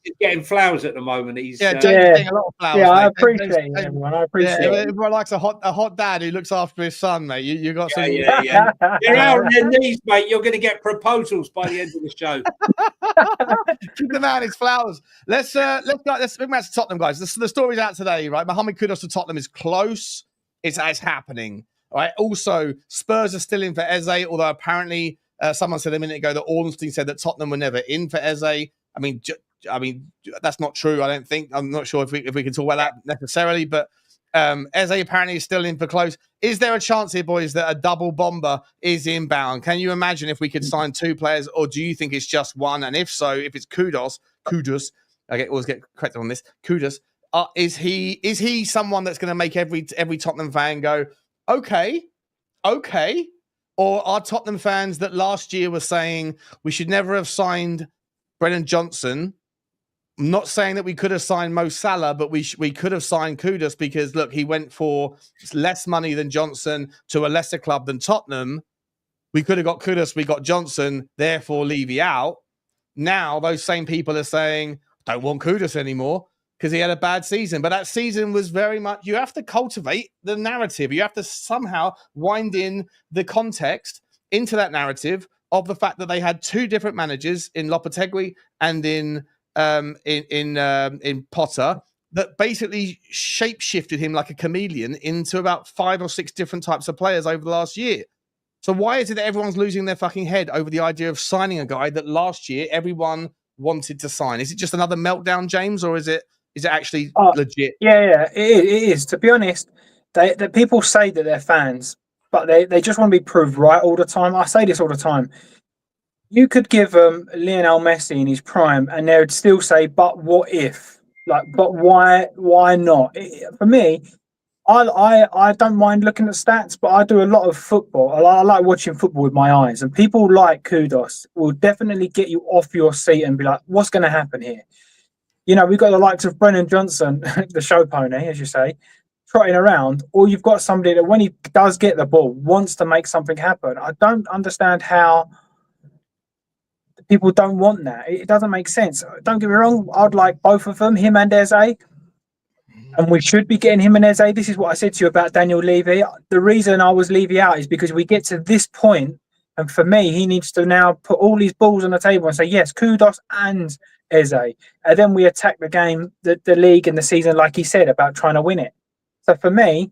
He's getting flowers at the moment. James getting a lot of flowers. Yeah, mate. I appreciate it, everyone. I appreciate it. Everyone likes a hot dad who looks after his son, mate. You got some. Yeah. You're out on your knees, mate. You're going to get proposals by the end of the show. Keep the man his flowers. Let's bring back to Tottenham, guys. The story's out today, right? Mohammed Kudus to Tottenham is close. It's happening. All right. Also, Spurs are still in for Eze, although apparently someone said a minute ago that Ornstein said that Tottenham were never in for Eze. I mean, that's not true. I don't think. I'm not sure if we can talk about that necessarily, but Eze apparently is still in for close. Is there a chance here, boys, that a double bomber is inbound? Can you imagine if we could sign two players, or do you think it's just one? And if so, if it's Kudus, I always get corrected on this. Kudus, is he someone that's going to make every Tottenham fan go, okay? Or are Tottenham fans that last year were saying we should never have signed Brennan Johnson? I'm not saying that we could have signed Mo Salah, but we could have signed Kudus because, look, he went for less money than Johnson to a lesser club than Tottenham. We could have got Kudus, we got Johnson, therefore Levy out. Now those same people are saying, don't want Kudus anymore because he had a bad season. But that season was very much, you have to cultivate the narrative. You have to somehow wind in the context into that narrative of the fact that they had two different managers in Lopetegui and in Potter that basically shape-shifted him like a chameleon into about 5 or 6 different types of players over the last year. So why is it that everyone's losing their fucking head over the idea of signing a guy that last year everyone wanted to sign? Is it just another meltdown, James, or is it actually legit? Yeah, it is. To be honest, they people say that they're fans, but they just want to be proved right all the time. I say this all the time. You could give Lionel Messi in his prime, and they would still say, "But what if? But why? Why not?" For me, I don't mind looking at stats, but I do a lot of football. I like watching football with my eyes, and people like Kudus will definitely get you off your seat and be like, "What's going to happen here?" You know, we've got the likes of Brennan Johnson, the show pony, as you say, trotting around, or you've got somebody that when he does get the ball wants to make something happen. I don't understand how people don't want that. It doesn't make sense. Don't get me wrong. I'd like both of them, him and Eze. And we should be getting him and Eze. This is what I said to you about Daniel Levy. The reason I was Levy out is because we get to this point, and for me, he needs to now put all these balls on the table and say, yes, Kudus and Eze. And then we attack the game, the league and the season, like he said, about trying to win it. So for me,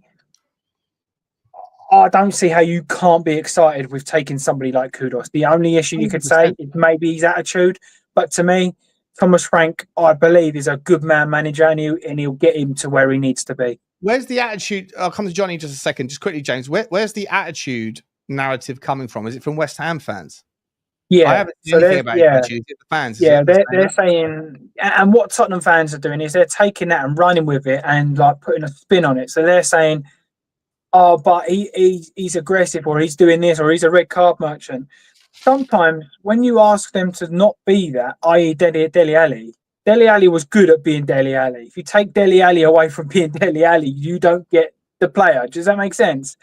I don't see how you can't be excited with taking somebody like Kudus. The only issue you could say is maybe his attitude. But to me, Thomas Frank, I believe, is a good man manager, and he'll get him to where he needs to be. Where's the attitude? I'll come to Johnny in just a second. Just quickly, James, where's the attitude narrative coming from? Is it from West Ham fans? Yeah. I haven't seen anything about attitude. Is it the fans? Yeah, they're saying, and what Tottenham fans are doing is they're taking that and running with it and like putting a spin on it. So they're saying, oh, but he's aggressive, or he's doing this, or he's a red card merchant. Sometimes when you ask them to not be that, i.e. Dele Alli was good at being Dele Alli. If you take Dele Alli away from being Dele Alli, you don't get the player. Does that make sense?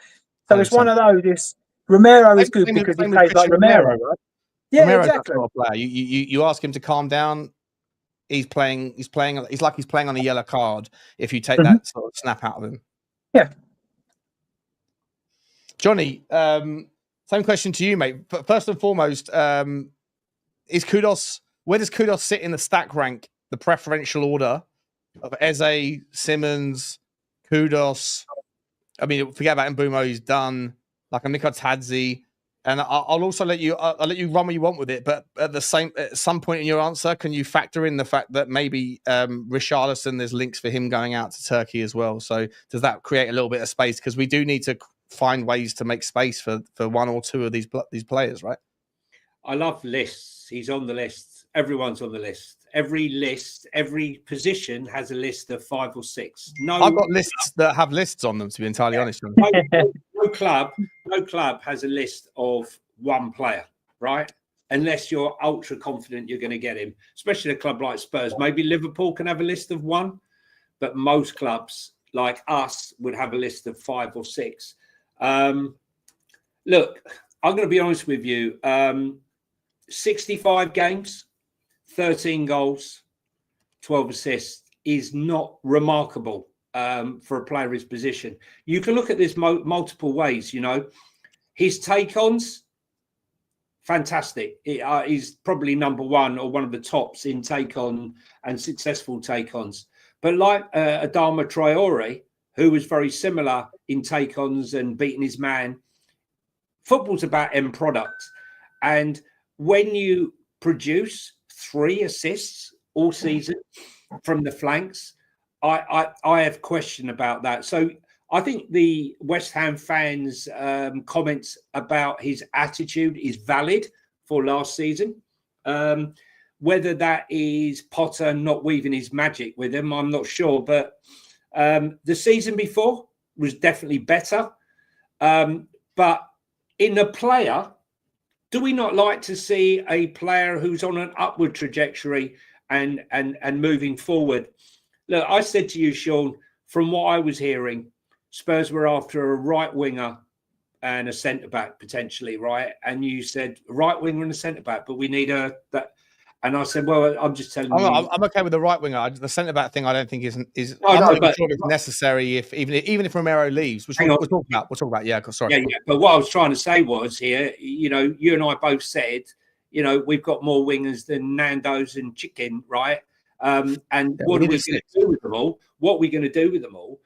So 100%. It's one of those, Romero is good Same because he same with plays like Christian Romero, right? Yeah, Romero's that exactly. sort of player. You ask him to calm down. He's playing. He's like he's playing on a yellow card. If you take that sort of snap out of him. Yeah. Johnny, same question to you, mate. But first and foremost, is Kudus? Where does Kudus sit in the stack rank, the preferential order of Eze, Simmons, Kudus? I mean, forget about Mbeumo. He's done. Like a Miko Tadzi. And I'll also let you. I'll let you run what you want with it. But at some point in your answer, can you factor in the fact that maybe Richalison, there's links for him going out to Turkey as well? So does that create a little bit of space? Because we do need to find ways to make space for one or two of these players, right? I love lists. He's on the list. Everyone's on the list. Every position has a list of 5 or 6. No, I've got lists that have lists on them. To be entirely honest, no club has a list of one player, right? Unless you're ultra confident you're going to get him, especially a club like Spurs. Maybe Liverpool can have a list of 1, but most clubs like us would have a list of 5 or 6. Look, I'm going to be honest with you. 65 games, 13 goals, 12 assists is not remarkable for a player of his position. You can look at this multiple ways, you know. His take-ons, fantastic. He's probably number 1 or one of the tops in take-on and successful take-ons. But like Adama Traore, who was very similar in take-ons and beating his man, football's about end product. And when you produce 3 assists all season from the flanks, I have question about that. So I think the West Ham fans' comments about his attitude is valid for last season. Whether that is Potter not weaving his magic with him, I'm not sure. But the season before was definitely better. But in a player, do we not like to see a player who's on an upward trajectory and moving forward? Look, I said to you, Sean, from what I was hearing, Spurs were after a right winger and a centre back potentially, right? And you said right winger and a centre back, but we need that. And I said, well, I'm just telling you. I'm okay with the right winger. The centre back thing, I don't think is. Oh, I'm no, not even but sure if it's necessary. If even if Romero leaves, which we'll talk about. We'll talk about. Yeah, sorry. Yeah. But what I was trying to say was here, you know, you and I both said, you know, we've got more wingers than Nando's and chicken, right? And what are we going to do with them all? What are we going to do with them all?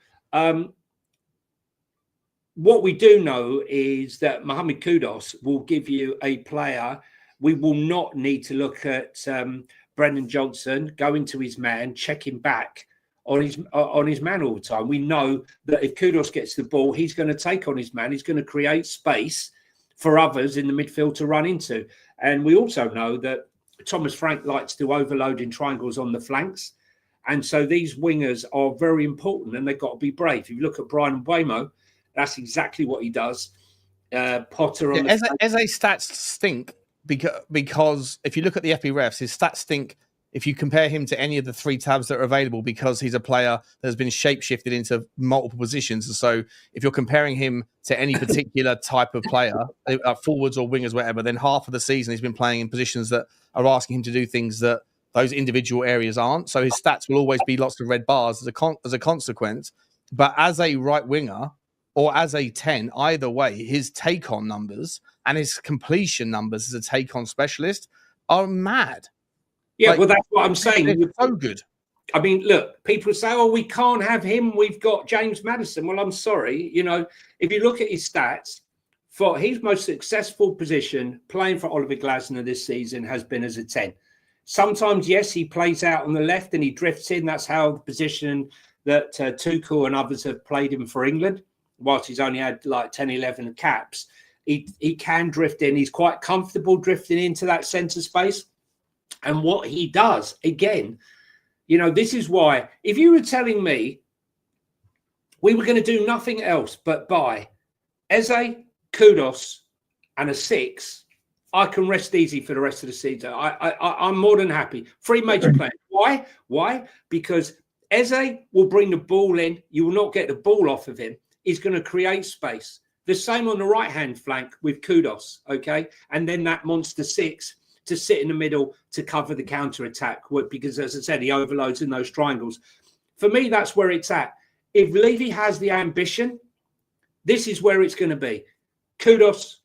What we do know is that Mohammed Kudus will give you a player. We will not need to look at Brennan Johnson, go into his man, check him back on his man all the time. We know that if Kudus gets the ball, he's going to take on his man. He's going to create space for others in the midfield to run into. And we also know that Thomas Frank likes to overload in triangles on the flanks. And so these wingers are very important and they've got to be brave. If you look at Brian Mbeumo, that's exactly what he does. Potter on Eze's stats stink because if you look at the FB his stats stink if you compare him to any of the 3 tabs that are available because he's a player that has been shape-shifted into multiple positions. And so if you're comparing him to any particular type of player, forwards or wingers, whatever, then half of the season he's been playing in positions that are asking him to do things that those individual areas aren't. So his stats will always be lots of red bars as a consequence. But as a right winger or as a 10, either way, his take-on numbers and his completion numbers as a take-on specialist are mad. Yeah, well, that's what I'm saying. It's so good. I mean, look, people say, oh, we can't have him. We've got James Maddison. Well, I'm sorry. You know, if you look at his stats, for his most successful position playing for Oliver Glasner this season has been as a 10. Sometimes, yes, he plays out on the left and he drifts in. That's how the position that Tuchel and others have played him for England, whilst he's only had like 10, 11 caps. He can drift in. He's quite comfortable drifting into that centre space. And what he does, again, you know, this is why, if you were telling me we were going to do nothing else but buy Eze, Kudus, and a 6, I can rest easy for the rest of the season. I'm more than happy. 3 major players. Why? Why? Because Eze will bring the ball in. You will not get the ball off of him. He's going to create space. The same on the right-hand flank with Kudus, okay? And then that monster 6 to sit in the middle to cover the counter-attack, because, as I said, he overloads in those triangles. For me, that's where it's at. If Levy has the ambition, this is where it's going to be. Kudus,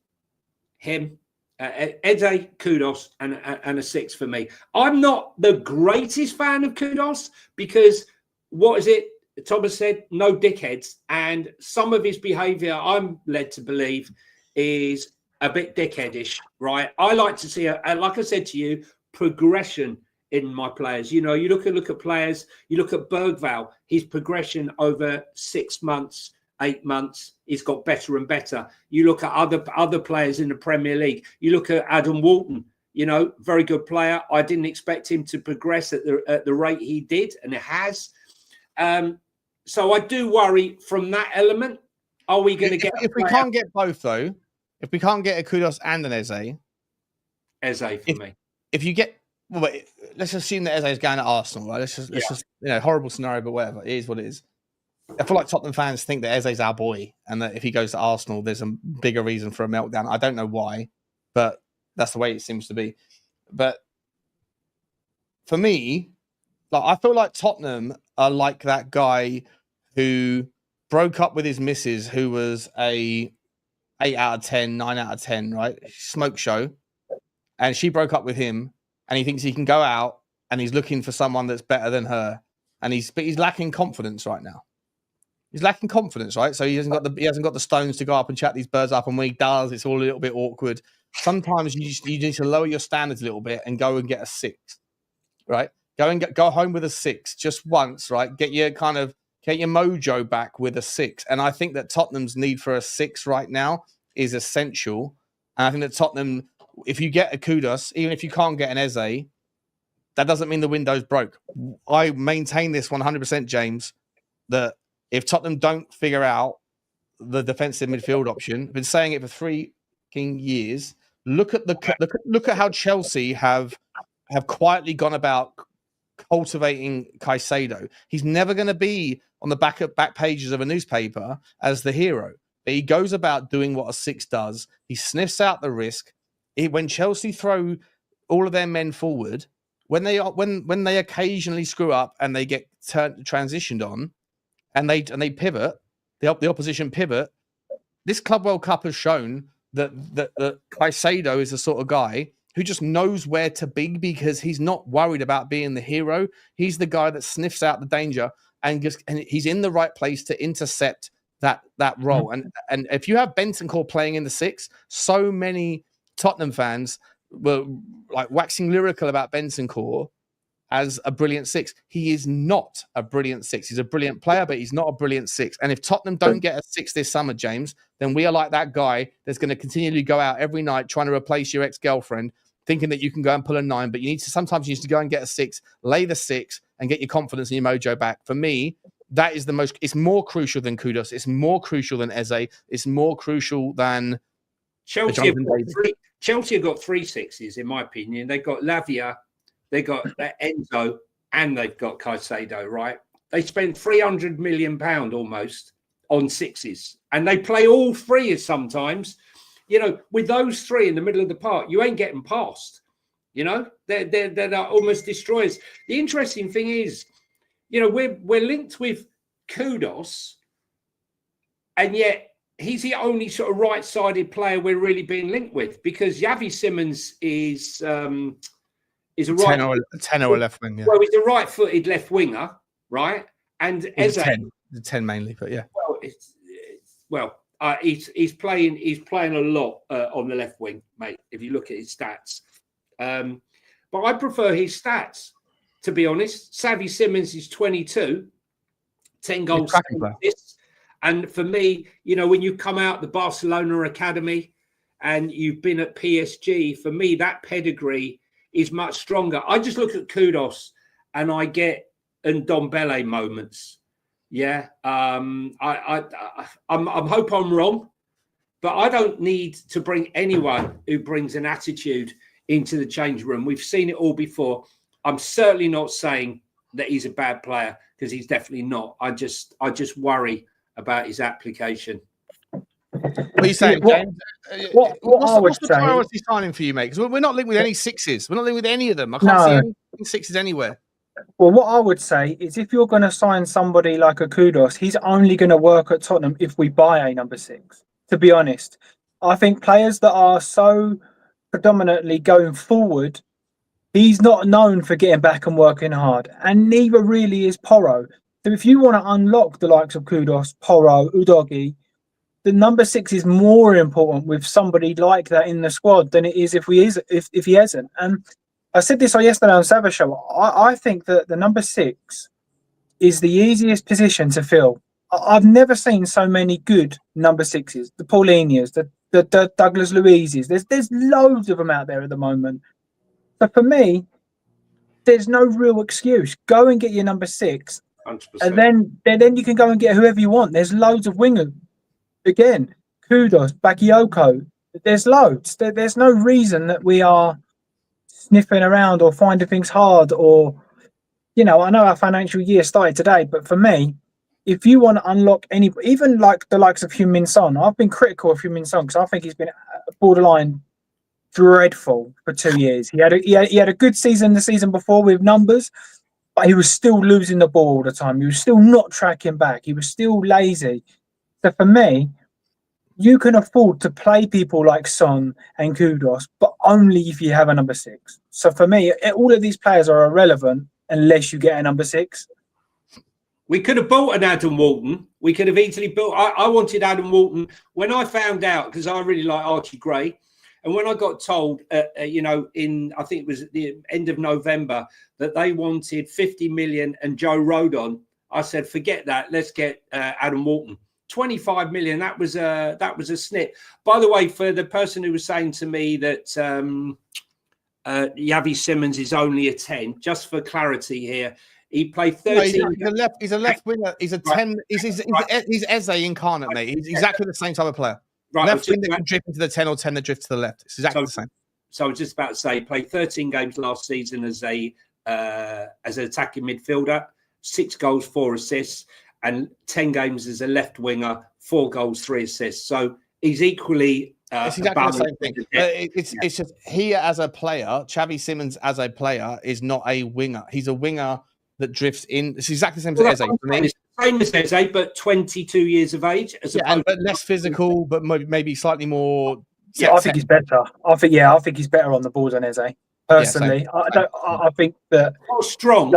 him, Eze, Kudus, and a 6 for me. I'm not the greatest fan of Kudus because, what is it? Thomas said, no dickheads. And some of his behaviour, I'm led to believe, is a bit dickheadish, right? I like to see, like I said to you, progression in my players. You know, you look at players, you look at Berghvall, his progression over 6 months, 8 months, he's got better and better. You look at other players in the Premier League. You look at Adam Walton, you know, very good player. I didn't expect him to progress at the rate he did, and it has. So I do worry from that element. Are we going to get... If we can't get both, though, if we can't get a Kudus and an Eze for me. If you get... Well, let's assume that Eze is going to Arsenal, right? Let's just, you know, horrible scenario, but whatever. It is what it is. I feel like Tottenham fans think that Eze's our boy and that if he goes to Arsenal, there's a bigger reason for a meltdown. I don't know why, but that's the way it seems to be. But for me, like, I feel like Tottenham are like that guy who broke up with his missus, who was a 8 out of 10, 9 out of 10, right? Smoke show. And she broke up with him and he thinks he can go out and he's looking for someone that's better than her. And he's lacking confidence right now. He's lacking confidence, right? So he hasn't got the stones to go up and chat these birds up. And when he does, it's all a little bit awkward. Sometimes you need to lower your standards a little bit and go and get a 6, right? Go home with a 6 just once, right? Get your mojo back with a 6. And I think that Tottenham's need for a 6 right now is essential. And I think that Tottenham, if you get a Kudus, even if you can't get an Eze, that doesn't mean the window's broke. I maintain this 100%, James, that if Tottenham don't figure out the defensive midfield option, I've been saying it for 3 years. Look at how Chelsea have quietly gone about cultivating Caicedo. He's never going to be on the back pages of a newspaper as the hero, but he goes about doing what a 6 does. He sniffs out the risk. When Chelsea throw all of their men forward, when they occasionally screw up and they get transitioned on, and they pivot, the opposition pivot. This Club World Cup has shown that Caicedo is the sort of guy who just knows where to be because he's not worried about being the hero. He's the guy that sniffs out the danger and he's in the right place to intercept that role. And if you have Bentancur playing in the 6, so many Tottenham fans were like waxing lyrical about Bentancur as a brilliant 6. He is not a brilliant 6. He's a brilliant player, but he's not a brilliant 6. And if Tottenham don't get a 6 this summer, James, then we are like that guy that's going to continually go out every night trying to replace your ex-girlfriend, thinking that you can go and pull a 9, but sometimes you need to go and get a 6, lay the 6, and get your confidence and your mojo back. For me, that is it's more crucial than Kudus. It's more crucial than Eze. It's more crucial than Chelsea. Chelsea have got 3 6s, in my opinion. They've got Lavia, they got Enzo, and they've got Caicedo, right? They spent £300 million almost on 6s, and they play all 3 sometimes. You know, with those 3 in the middle of the park, you ain't getting past. You know, they're almost destroyers. The interesting thing is, you know, we're linked with Kudus, and yet he's the only sort of right-sided player we're really being linked with, because Yavi Simmons is a right 10 or left wing. Yeah. Well, he's a right-footed left winger, right? And Eze, Eze, 10 mainly, but yeah. Well, he's playing a lot on the left wing, mate. If you look at his stats, but I prefer his stats, to be honest. Xavi Simmons is 22, 10 goals, 10 assists. And for me, you know, when you come out the Barcelona academy and you've been at PSG, for me that pedigree is much stronger. I just look at Kudus and I get Ndombele moments. Yeah, I hope I'm wrong, but I don't need to bring anyone who brings an attitude into the change room. We've seen it all before. I'm certainly not saying that he's a bad player, because he's definitely not. I just worry about his application. What are you saying, James? What I would what's the say, priority signing for you, mate? Because we're not linked with any sixes. We're not linked with any of them. I can't No. see any sixes anywhere. well, what I would say is if you're going to sign somebody like a Kudus, he's only going to work at Tottenham if we buy a number 6. To be honest, I think players that are so predominantly going forward, he's not known for getting back and working hard, and neither really is Porro. So if you want to unlock the likes of Kudus, Porro, Udogie, the number 6 is more important with somebody like that in the squad than it is if he hasn't. And I said this yesterday on Savage Show. I think that the number 6 is the easiest position to fill. I've never seen so many good number 6s. The Paulinhas, the Douglas Luizes. There's loads of them out there at the moment. But for me, there's no real excuse. Go and get your number 6, 100%. and then you can go and get whoever you want. There's loads of wingers. Again, Kudus, Bakayoko. There's loads. There's no reason that we are sniffing around or finding things hard, or I know our financial year started today, but for me, if you want to unlock any, even like the likes of Heung Min Son, I've been critical of Heung Min Son because I think he's been borderline dreadful for 2 years. He had a good season the season before with numbers, but he was still losing the ball all the time. He was still not tracking back. He was still lazy. So for me, you can afford to play people like Son and Kudus, but only if you have a number 6. So for me, all of these players are irrelevant unless you get a number 6. We could have bought an Adam Walton. We could have easily built. I wanted Adam Walton when I found out, because I really like Archie Gray. And when I got told, I think it was at the end of November, that they wanted 50 million and Joe Rodon, I said, forget that. Let's get Adam Walton. 25 million. That was a snip. By the way, for the person who was saying to me that Yavi Simmons is only a 10, just for clarity here, he played 13. No, he's a left winger. He's a 10. He's Eze incarnate, mate. He's exactly the same type of player. Right, left wing that can drift into the 10 or 10 that drift to the left. It's exactly the same. So I was just about to say, he played 13 games last season as an attacking midfielder, 6 goals, 4 assists, and 10 games as a left winger, 4 goals, 3 assists. So he's equally. It's exactly the same thing. It's just here as a player, Xavi Simmons as a player is not a winger. He's a winger that drifts in. It's exactly the same as Eze. It's the same as Eze, but 22 years of age. But less physical, but maybe slightly more. Yeah, I think he's better. I think he's better on the ball than Eze. Personally, I think that not strong,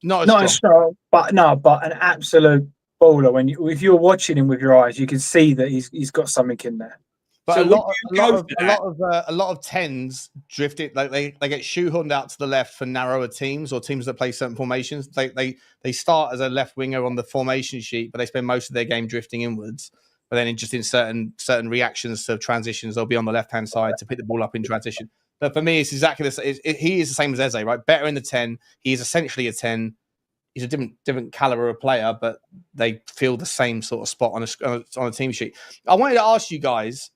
not as strong, but an absolute baller. If you're watching him with your eyes, you can see that he's got something in there. But so a lot of 10s drifted, like they get shoehorned out to the left for narrower teams or teams that play certain formations. They start as a left winger on the formation sheet, but they spend most of their game drifting inwards. But then in certain reactions to transitions, they'll be on the left hand side to pick the ball up in transition. But for me, it's exactly the same. He is the same as Eze, right? Better in the 10. He is essentially a 10. He's a different caliber of player, but they fill the same sort of spot on a team sheet. I wanted to ask you guys.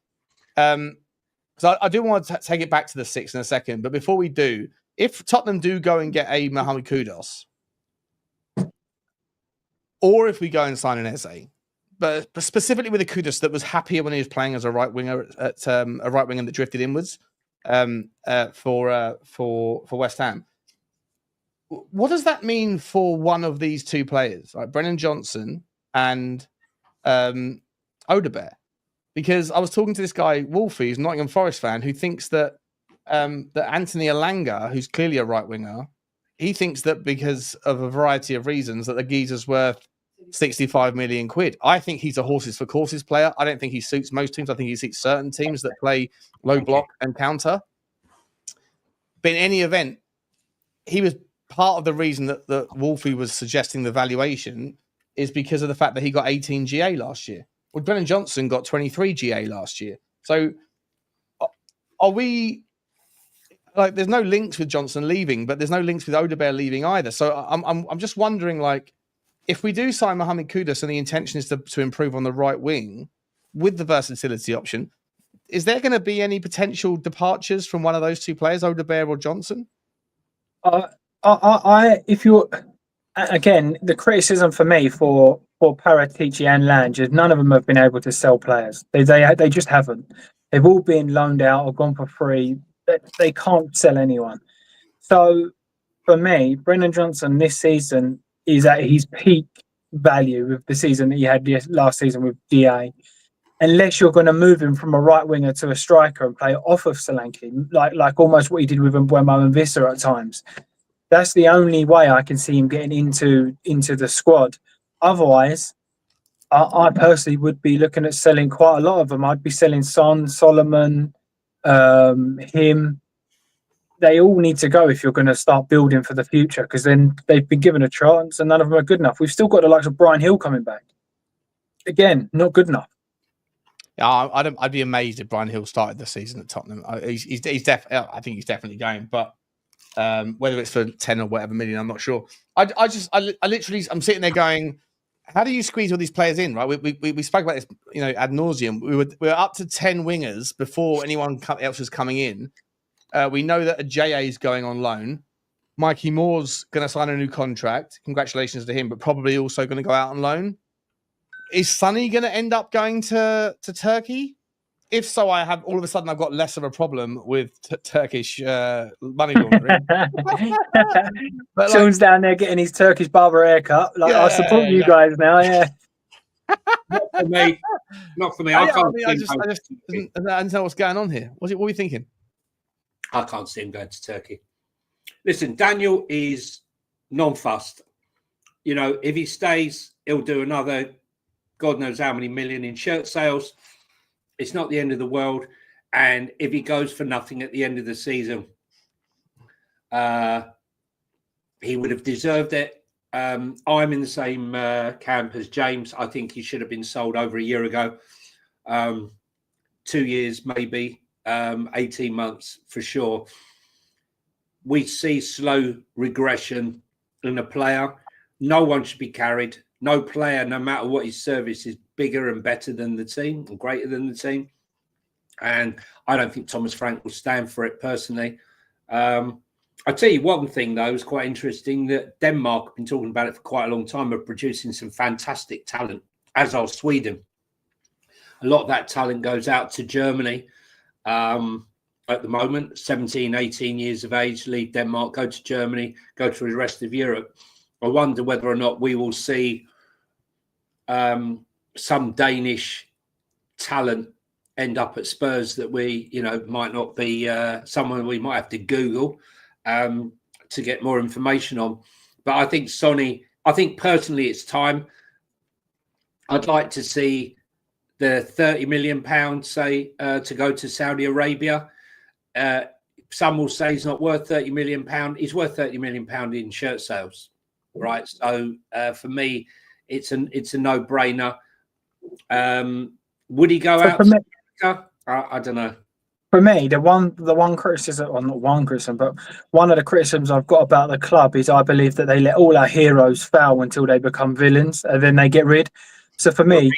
Because I do want to take it back to the 6 in a second, but before we do, if Tottenham do go and get a Mohammed Kudus, or if we go and sign an Eze, but specifically with a Kudus that was happier when he was playing as a right winger at a right winger that drifted inwards for West Ham, what does that mean for one of these two players, like Brennan Johnson and Odebear? Because I was talking to this guy, Wolfie, who's a Nottingham Forest fan, who thinks that that Anthony Elanga, who's clearly a right winger, he thinks that because of a variety of reasons that the geezer's worth 65 million quid. I think he's a horses for courses player. I don't think he suits most teams. I think he suits certain teams that play low block and counter. But in any event, he was part of the reason that Wolfie was suggesting the valuation is because of the fact that he got 18 GA last year. Well, Brennan Johnson got 23 GA last year. So are we like, there's no links with Johnson leaving, but there's no links with Odebear leaving either. So I'm just wondering, like, if we do sign Mohammed Kudus and the intention is to improve on the right wing with the versatility option, is there going to be any potential departures from one of those two players, Odebear or Johnson? If you're, again, the criticism for me for for Paratici and Lange, none of them have been able to sell players. They just haven't. They've all been loaned out or gone for free. They can't sell anyone. So for me, Brennan Johnson this season is at his peak value with the season that he had last season with DA. Unless you're going to move him from a right winger to a striker and play off of Solanke, like almost what he did with Mbeumo and Visser at times. That's the only way I can see him getting into the squad. Otherwise, I personally would be looking at selling quite a lot of them. I'd be selling Son, Solomon, him. They all need to go if you're going to start building for the future, because then they've been given a chance and none of them are good enough. We've still got the likes of Brian Hill coming back. Again, not good enough. Yeah, I'd be amazed if Brian Hill started the season at Tottenham. He's definitely. I think he's definitely going, but whether it's for 10 or whatever million, I'm not sure. I literally, I'm sitting there going, how do you squeeze all these players in? Right, we spoke about this, ad nauseum. We were up to 10 wingers before anyone else was coming in. We know that a JA is going on loan. Mikey Moore's going to sign a new contract. Congratulations to him, but probably also going to go out on loan. Is Sonny going to end up going to Turkey? If so, I've got less of a problem with Turkish money laundering. But Sean's down there getting his Turkish barber haircut. I support you guys now. Yeah. Not for me. I just don't know what's going on here. What are we thinking? I can't see him going to Turkey. Listen, Daniel is non-fussed. If he stays, he'll do another God knows how many million in shirt sales. It's not the end of the world. And if he goes for nothing at the end of the season, he would have deserved it. I'm in the same camp as James. I think he should have been sold over a year ago. 2 years, maybe. 18 months for sure. We see slow regression in a player. No one should be carried. No player, no matter what his service, is bigger and better than the team and greater than the team. And I don't think Thomas Frank will stand for it personally. I'll tell you one thing, though, is quite interesting, that Denmark have been talking about it for quite a long time, of producing some fantastic talent, as are Sweden. A lot of that talent goes out to Germany at the moment, 17, 18 years of age, leave Denmark, go to Germany, go to the rest of Europe. I wonder whether or not we will see some Danish talent end up at Spurs that we, might not be someone we might have to Google to get more information on. But I think Sonny, personally it's time. I'd like to see the £30 million, say, to go to Saudi Arabia. Some will say he's not worth £30 million. He's worth £30 million in shirt sales, right? So for me, it's a no-brainer. Would he go out to America? I don't know. For me, the one criticism, or not one criticism, but one of the criticisms I've got about the club is I believe that they let all our heroes fail until they become villains, and then they get rid. So for me,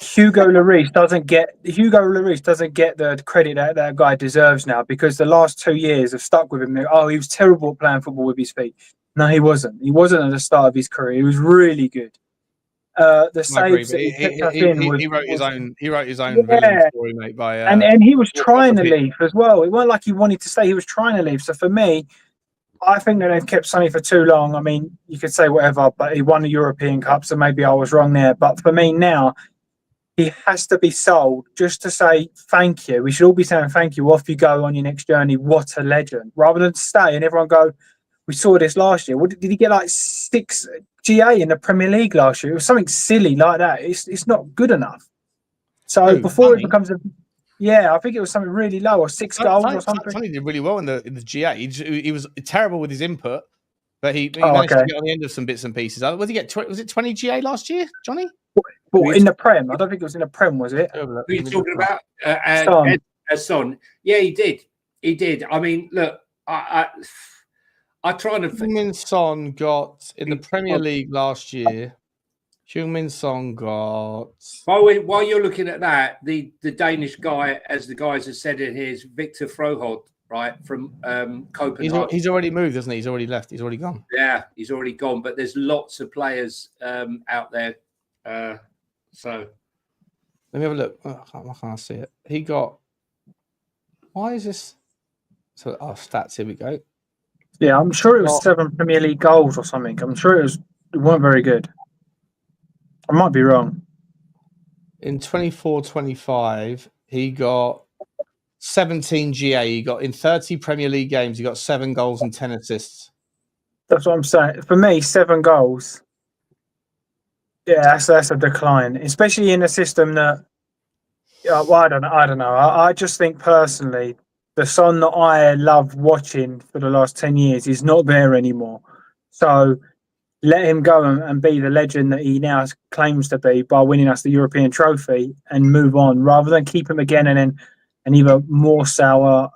Hugo Lloris doesn't get the credit that guy deserves now, because the last 2 years have stuck with him. Oh, he was terrible at playing football with his feet. No, he wasn't. He wasn't at the start of his career. He was really good. The saves that he wrote his own villain story, mate. And he was trying to leave as well. It wasn't like he wanted to stay. He was trying to leave. So for me, I think that they've kept Sonny for too long. I mean, you could say whatever, but he won the European Cup, so maybe I was wrong there. But for me now, he has to be sold just to say thank you. We should all be saying thank you. Off you go on your next journey. What a legend! Rather than stay and everyone go, we saw this last year. Did he get like 6 GA in the Premier League last year? It was something silly like that. It's not good enough. So before it becomes I think it was something really low, or 6 goals or something. Sonny did really well in the GA. He was terrible with his input, but he managed to get on the end of some bits and pieces. Was it 20 GA last year, Johnny? Well, in the Prem, I don't think it was in the Prem, was it? Who are you talking about? Son. Yeah, he did. I mean, look, I try to. Heung Min Son got in the Premier League last year. Heung Min Son got. While you're looking at that, the Danish guy, as the guys have said in here, is Victor Froholt, right, from Copenhagen. He's already moved, hasn't he? He's already left. He's already gone. Yeah, he's already gone. But there's lots of players out there So let me have a look. Oh, I can't see it. He got. Why is this? So, stats. Here we go. Yeah, I'm sure it was 7 Premier League goals or something. I'm sure it weren't very good. I might be wrong. In 24-25, he got 17 GA. He got in 30 Premier League games. He got 7 goals and 10 assists. That's what I'm saying. For me, 7 goals. Yeah, that's a decline, especially in a system that. Well, I don't know. I just think personally, the Son that I love watching for the last 10 years is not there anymore. So let him go and be the legend that he now claims to be by winning us the European trophy and move on, rather than keep him again and even more sour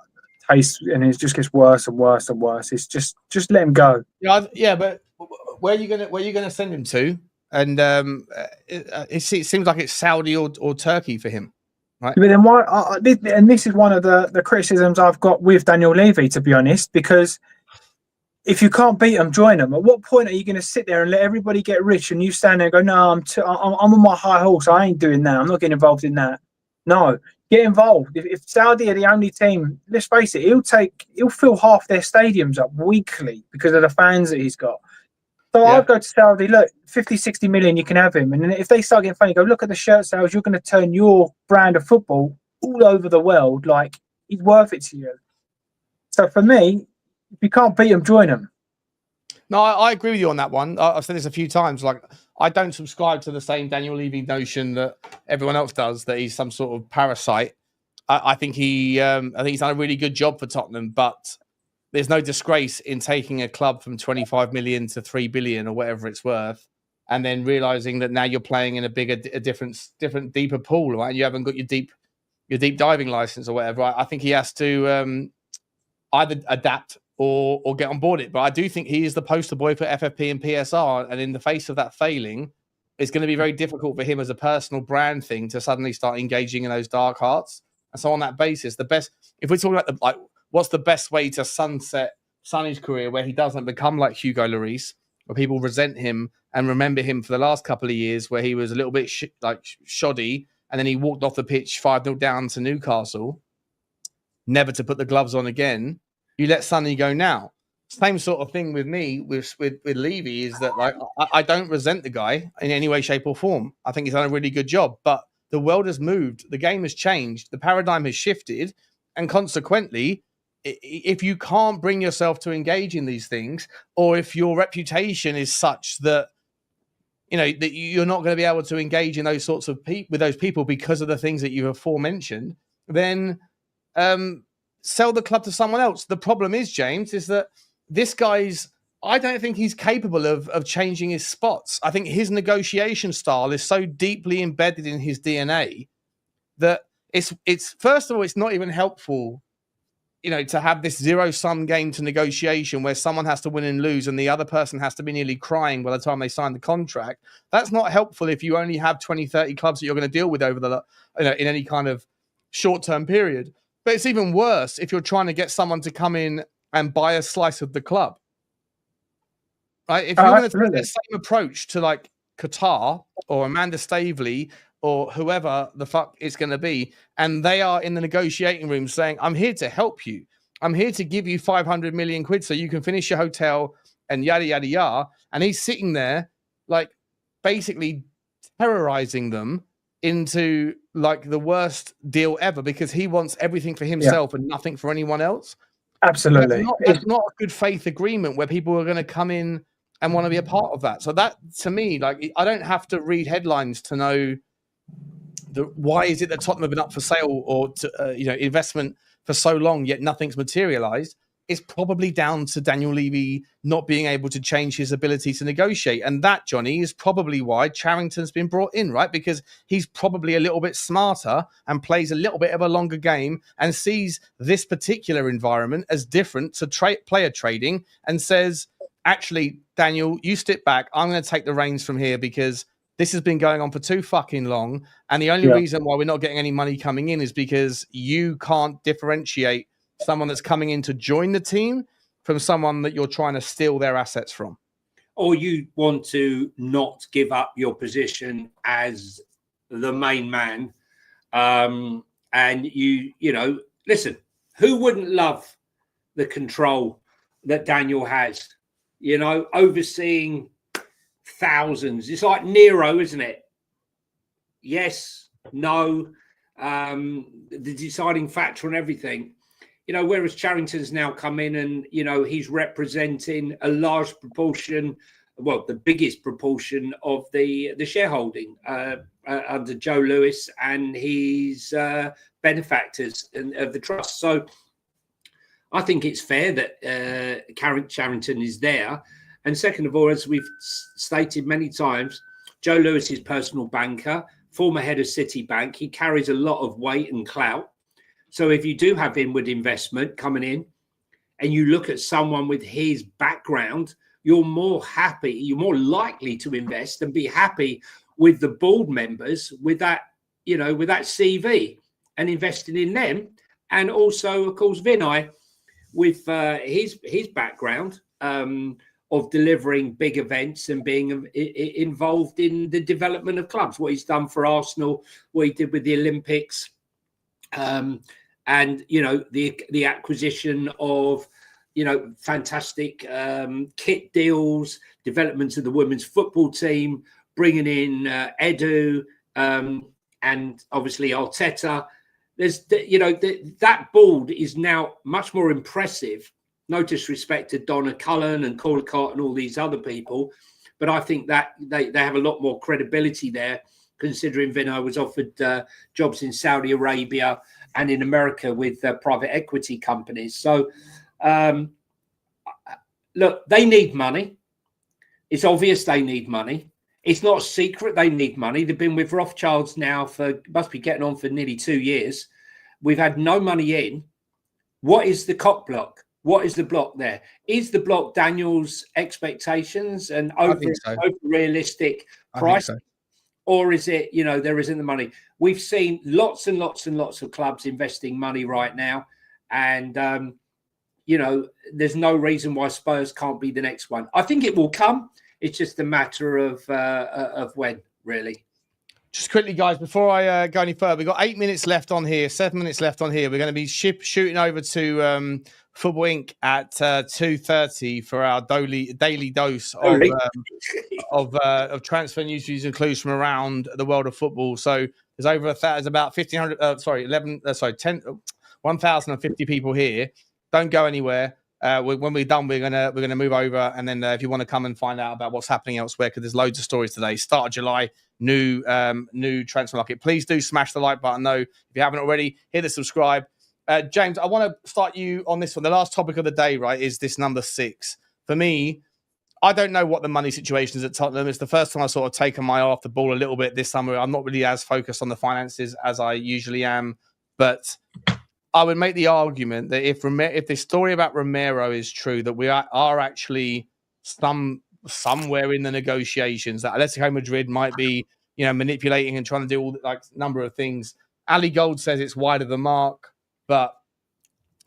taste, and it just gets worse and worse and worse. It's just let him go. Yeah, but where are you gonna send him to? And it seems like it's Saudi or Turkey for him. Right. But then why? And this is one of the criticisms I've got with Daniel Levy, to be honest, because if you can't beat them, join them. At what point are you going to sit there and let everybody get rich and you stand there and go, no, I'm on my high horse. I ain't doing that. I'm not getting involved in that. No, get involved. If Saudi are the only team, let's face it, he'll fill half their stadiums up weekly because of the fans that he's got. So I'd go to Saudi, look, 50, 60 million, you can have him. And then if they start getting funny, go, look at the shirt sales, you're going to turn your brand of football all over the world. Like, he's worth it to you. So for me, if you can't beat him, join him. No, I agree with you on that one. I've said this a few times. Like, I don't subscribe to the same Daniel Levy notion that everyone else does, that he's some sort of parasite. I think he's done a really good job for Tottenham, but there's no disgrace in taking a club from 25 million to 3 billion or whatever it's worth, and then realizing that now you're playing in a different, deeper pool, right? And you haven't got your deep diving license or whatever. I think he has to either adapt or get on board it. But I do think he is the poster boy for FFP and PSR, and in the face of that failing, it's going to be very difficult for him as a personal brand thing to suddenly start engaging in those dark arts. And so on that basis, if we're talking about what's the best way to sunset Sonny's career where he doesn't become like Hugo Lloris, where people resent him and remember him for the last couple of years where he was a little bit shoddy, and then he walked off the pitch 5-0 down to Newcastle, never to put the gloves on again. You let Sonny go now. Same sort of thing with me with Levy is that, like, I don't resent the guy in any way, shape, or form. I think he's done a really good job, but the world has moved, the game has changed, the paradigm has shifted, and consequently, if you can't bring yourself to engage in these things, or if your reputation is such that that you're not going to be able to engage in those sorts of with those people because of the things that you have aforementioned, then sell the club to someone else. The problem is, James, is that this guy's. I don't think he's capable of changing his spots. I think his negotiation style is so deeply embedded in his DNA that it's first of all, it's not even helpful, to have this zero-sum game to negotiation where someone has to win and lose and the other person has to be nearly crying by the time they sign the contract. That's not helpful if you only have 20, 30 clubs that you're going to deal with over in any kind of short-term period. But it's even worse if you're trying to get someone to come in and buy a slice of the club. Right? If you're going to take the same approach to like Qatar or Amanda Staveley or whoever the fuck it's going to be, and they are in the negotiating room saying, I'm here to help you. I'm here to give you 500 million quid so you can finish your hotel and yada, yada, yada. And he's sitting there like basically terrorizing them into like the worst deal ever because he wants everything for himself and nothing for anyone else. Absolutely. That's not a good faith agreement where people are going to come in and want to be a part of that. So that, to me, like, I don't have to read headlines to know why is it that Tottenham have been up for sale or investment for so long, yet nothing's materialized. It's probably down to Daniel Levy not being able to change his ability to negotiate. And that, Johnny, is probably why Charrington's been brought in, right? Because he's probably a little bit smarter and plays a little bit of a longer game and sees this particular environment as different to player trading and says, actually, Daniel, you step back. I'm going to take the reins from here because this has been going on for too fucking long. And the only reason why we're not getting any money coming in is because you can't differentiate someone that's coming in to join the team from someone that you're trying to steal their assets from. or you want to not give up your position as the main man. And you know, listen, who wouldn't love the control that Daniel has, you know, overseeing thousands? It's like Nero, isn't it? Yes, no, the deciding factor on everything, you know, whereas Charrington's now come in and, you know, he's representing a large proportion, well, the biggest proportion of the shareholding under Joe Lewis and his benefactors of the trust. So I think it's fair that Charrington is there. And second of all, as we've stated many times, Joe Lewis is personal banker, former head of Citibank. He carries a lot of weight and clout. So if you do have inward investment coming in and you look at someone with his background, you're more happy, you're more likely to invest and be happy with the board members with that, you know, with that CV and investing in them. And also, of course, Vinay with his background of delivering big events and being involved in the development of clubs, what he's done for Arsenal, what he did with the Olympics, and, you know, the acquisition of, you know, fantastic kit deals, developments of the women's football team, bringing in Edu, and obviously Arteta. There's, you know, that board is now much more impressive. No disrespect to Donna Cullen and Caldecott and all these other people, but I think that they have a lot more credibility there, considering Vinay was offered jobs in Saudi Arabia and in America with private equity companies. So, look, they need money. It's obvious they need money. It's not a secret they need money. They've been with Rothschilds now for, must be getting on for nearly 2 years. We've had no money in. What is the cock block? What is the block there? Is the block Daniel's expectations and over realistic price? So. Or is it, you know, there isn't the money? We've seen lots and lots and lots of clubs investing money right now. And, you know, there's no reason why Spurs can't be the next one. I think it will come. It's just a matter of when, really. Just quickly, guys, before I go any further, we've got 8 minutes left on here, 7 minutes left on here. We're going to be shooting over to Football Inc. at 2:30 for our daily dose of transfer news, views, and clues from around the world of football. So there's about 1,050 people here. Don't go anywhere. When we're done, we're gonna move over, and then if you want to come and find out about what's happening elsewhere, because there's loads of stories today. Start of July, new transfer market. Please do smash the like button, though, if you haven't already. Hit the subscribe. James, I want to start you on this one. The last topic of the day, right, is this number 6. For me, I don't know what the money situation is at Tottenham. It's the first time I've sort of taken my eye off the ball a little bit this summer. I'm not really as focused on the finances as I usually am, but I would make the argument that if the story about Romero is true, that we are actually somewhere in the negotiations, that Atletico Madrid might be, you know, manipulating and trying to do all like number of things. Ali Gold says it's wide of the mark, but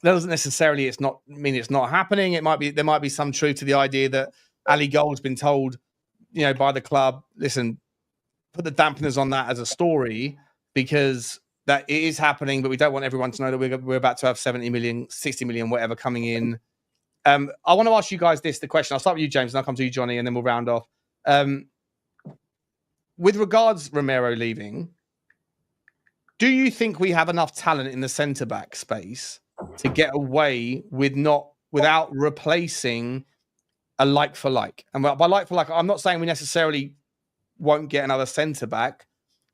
that doesn't necessarily mean it's not happening. There might be some truth to the idea that Ali Gold's been told, you know, by the club, listen, put the dampeners on that as a story, because that it is happening, but we don't want everyone to know that we're about to have 70 million, 60 million, whatever coming in. I want to ask you guys the question. I'll start with you, James, and I'll come to you, Johnny, and then we'll round off. With regards Romero leaving, do you think we have enough talent in the centre-back space to get away without replacing a like-for-like? And by like-for-like, I'm not saying we necessarily won't get another centre-back,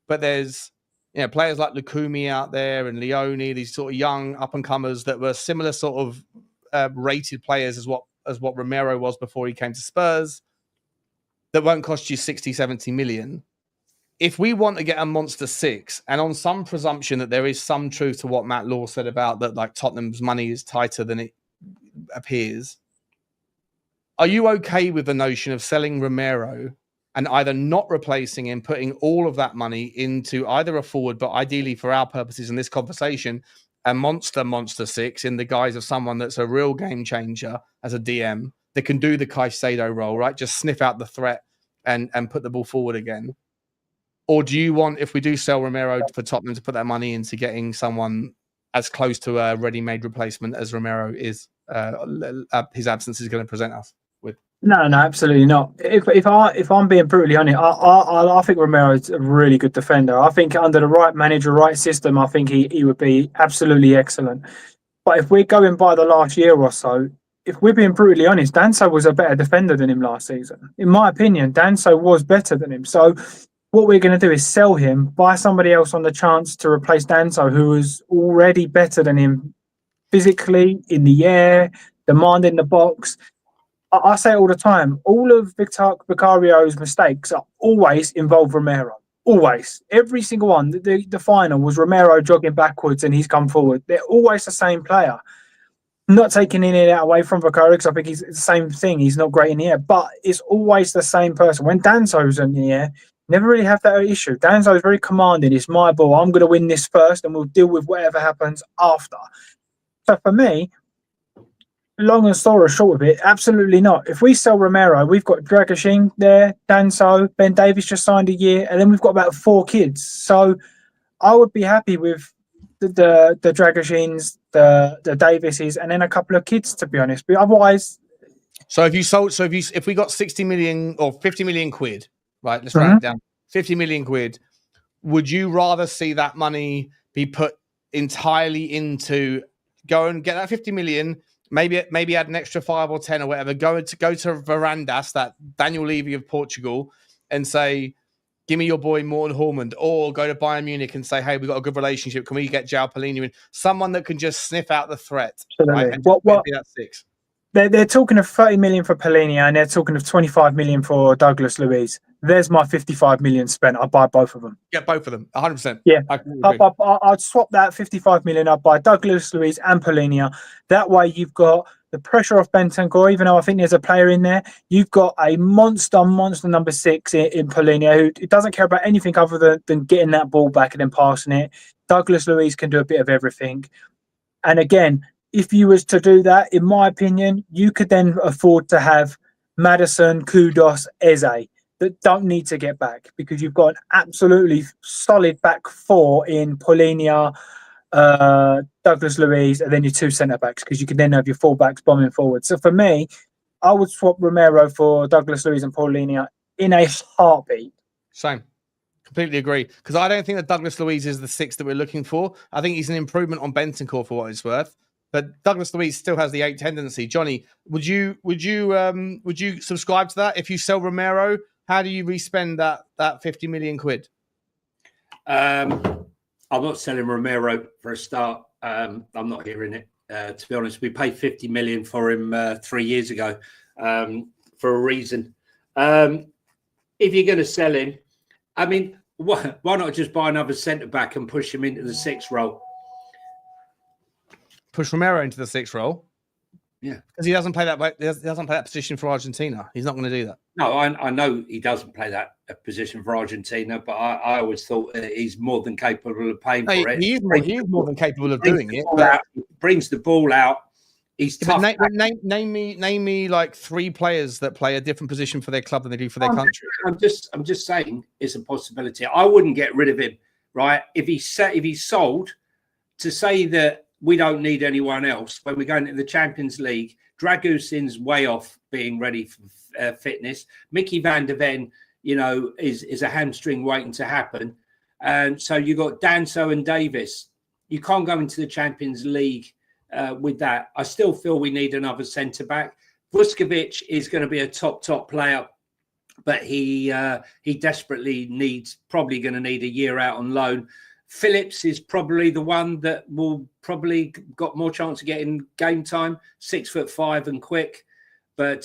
but there's, you know, players like Lukumi out there and Leone, these sort of young up-and-comers that were similar sort of rated players as what Romero was before he came to Spurs, that won't cost you 60, 70 million. If we want to get a monster 6, and on some presumption that there is some truth to what Matt Law said about that, like Tottenham's money is tighter than it appears, are you okay with the notion of selling Romero and either not replacing him, putting all of that money into either a forward, but ideally for our purposes in this conversation, a monster 6 in the guise of someone that's a real game changer as a DM, that can do the Caicedo role, right? Just sniff out the threat and put the ball forward again. Or do you want, if we do sell Romero for Tottenham, to put that money into getting someone as close to a ready-made replacement as Romero is? His absence is going to present us with. No, absolutely not. If I'm being brutally honest, I think Romero is a really good defender. I think under the right manager, right system, I think he would be absolutely excellent. But if we're going by the last year or so, if we're being brutally honest, Danso was a better defender than him last season. In my opinion, Danso was better than him. So what we're going to do is sell him, buy somebody else on the chance to replace Danso, who was already better than him physically, in the air, demanding the box. I say it all the time, all of Vicario's mistakes are always involve Romero. Always. Every single one. The final was Romero jogging backwards and he's come forward. They're always the same player. Not taking any of that away from Vicario, because I think he's the same thing. He's not great in the air, but it's always the same person. When Danso's in the air, never really have that issue. Danso is very commanding. It's my ball. I'm going to win this first and we'll deal with whatever happens after. So for me, long and story short of it, absolutely not. If we sell Romero, we've got Dragoshin there, Danso, Ben Davies just signed a year, and then we've got about 4 kids. So I would be happy with the Dragoshins, the Davises, and then a couple of kids, to be honest. But otherwise, if we got 60 million or 50 million quid, right? Let's round it down. 50 million quid. Would you rather see that money be put entirely into go and get that 50 million? Maybe add an extra 5 or 10 or whatever. Go to Varandas, that Daniel Levy of Portugal, and say, "Give me your boy Morten Hormund," or go to Bayern Munich and say, "Hey, we've got a good relationship. Can we get João Palhinha in?" Someone that can just sniff out the threat. Right? And what that 6. They're talking of 30 million for Palhinha and they're talking of 25 million for Douglas Luiz. There's my 55 million spent. I'd buy both of them. Yeah, both of them. 100%. Yeah. I'd swap that 55 million. I'd buy Douglas Luiz and Palhinha. That way you've got the pressure off Bentancur, even though I think there's a player in there. You've got a monster number 6 in Palhinha who doesn't care about anything other than getting that ball back and then passing it. Douglas Luiz can do a bit of everything. And again, if you was to do that, in my opinion, you could then afford to have Maddison, Kudus, Eze that don't need to get back, because you've got an absolutely solid back 4 in Palhinha, Douglas Luiz, and then your 2 centre-backs, because you can then have your full-backs bombing forward. So for me, I would swap Romero for Douglas Luiz and Palhinha in a heartbeat. Same. Completely agree. Because I don't think that Douglas Luiz is the 6 that we're looking for. I think he's an improvement on Bentancur for what it's worth. But Douglas Luiz still has the 8 tendency. Johnny, would you subscribe to that? If you sell Romero, how do you respend that 50 million quid? I'm not selling Romero for a start. I'm not hearing it. To be honest, we paid 50 million for him 3 years ago for a reason. If you're going to sell him, I mean, why not just buy another centre back and push him into the 6th role? Push Romero into the 6th role. Yeah, because he doesn't play that. He doesn't play that position for Argentina. He's not going to do that. No, I know he doesn't play that position for Argentina, but I always thought he's more than capable of paying for it. He is more than capable of doing it. But he brings the ball out. He's tough. Name me like 3 players that play a different position for their club than they do for their country. I'm just saying it's a possibility. I wouldn't get rid of him, right? If he's sold, to say that we don't need anyone else when we're going into the Champions League. Dragusin's way off being ready for fitness. Micky van der Ven, is a hamstring waiting to happen. And so you got Danso and Davis. You can't go into the Champions League with that. I still feel we need another centre-back. Vuskovic is going to be a top player, but he desperately probably going to need a year out on loan. Phillips is probably the one that will probably got more chance of getting game time, 6'5" and quick, but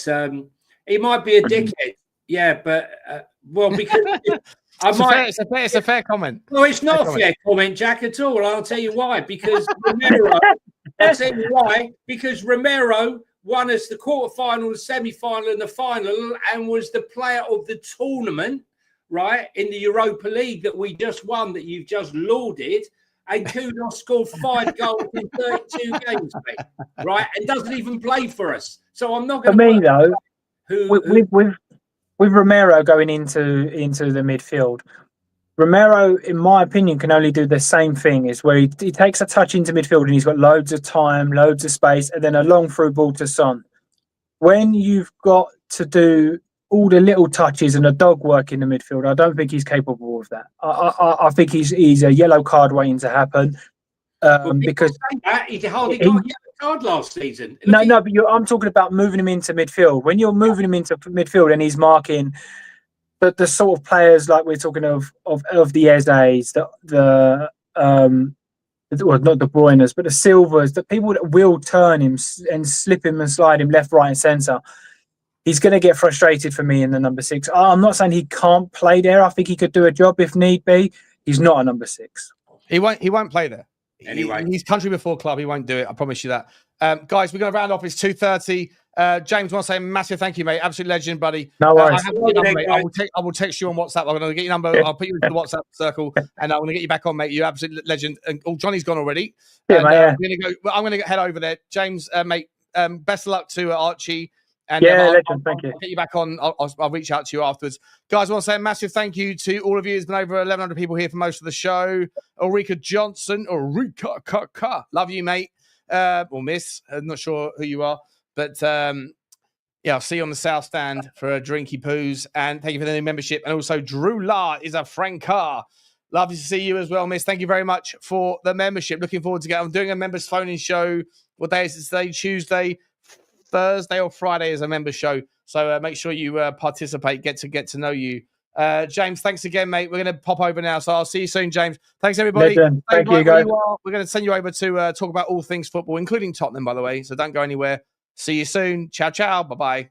he might be a dickhead. Yeah, but because it's a fair comment. No, it's not a fair comment, Jack, at all. I'll tell you why. Because Romero, Romero won us the quarterfinal, the semi-final, and the final, and was the player of the tournament. Right, in the Europa League that we just won, that you've just lauded, and Kudus scored 5 goals in 32 games, mate, right? And doesn't even play for us. So I'm not going For to. me, though, with Romero going into the midfield, Romero, in my opinion, can only do the same thing. Is where he takes a touch into midfield and he's got loads of time, loads of space, and then a long through ball to Son. When you've got to do all the little touches and the dog work in the midfield, I don't think he's capable of that. I think he's a yellow card waiting to happen. Because he hardly got a yellow card last season. But I'm talking about moving him into midfield. When you're moving him into midfield and he's marking the sort of players like we're talking of the Eze's, well, not De Bruyne's, but the Silvers, the people that will turn him and slip him and slide him left, right, and centre. He's going to get frustrated for me in the number 6. I'm not saying he can't play there. I think he could do a job if need be. He's not a number 6. He won't play there. Anyway, he's country before club. He won't do it. I promise you that. Guys, we're going to round off. It's 2:30. James, I want to say a massive thank you, mate. Absolute legend, buddy. No worries. I will text you on WhatsApp. I'm going to get your number. I'll put you into the WhatsApp circle, and I'm going to get you back on, mate. You're absolute legend. And Johnny's gone already. Yeah, and, I'm going to head over there. James, mate, best of luck to Archie. And legend, thank you. I'll get you back on. I'll reach out to you afterwards. Guys, I want to say a massive thank you to all of you. There's been over 1,100 people here for most of the show. Ulrika Johnson, love you, mate. Or miss. I'm not sure who you are. But I'll see you on the South Stand for a drinky poos. And thank you for the new membership. And also, Drew La is a Frankar. Lovely to see you as well, miss. Thank you very much for the membership. Looking forward to I'm doing a members phone-in show. What day is it today? Tuesday, Thursday or Friday is a member show. So make sure you participate, get to know you. James, thanks again, mate. We're going to pop over now. So I'll see you soon, James. Thanks, everybody. Thank you, guys. We're going to send you over to talk about all things football, including Tottenham, by the way. So don't go anywhere. See you soon. Ciao, ciao. Bye-bye.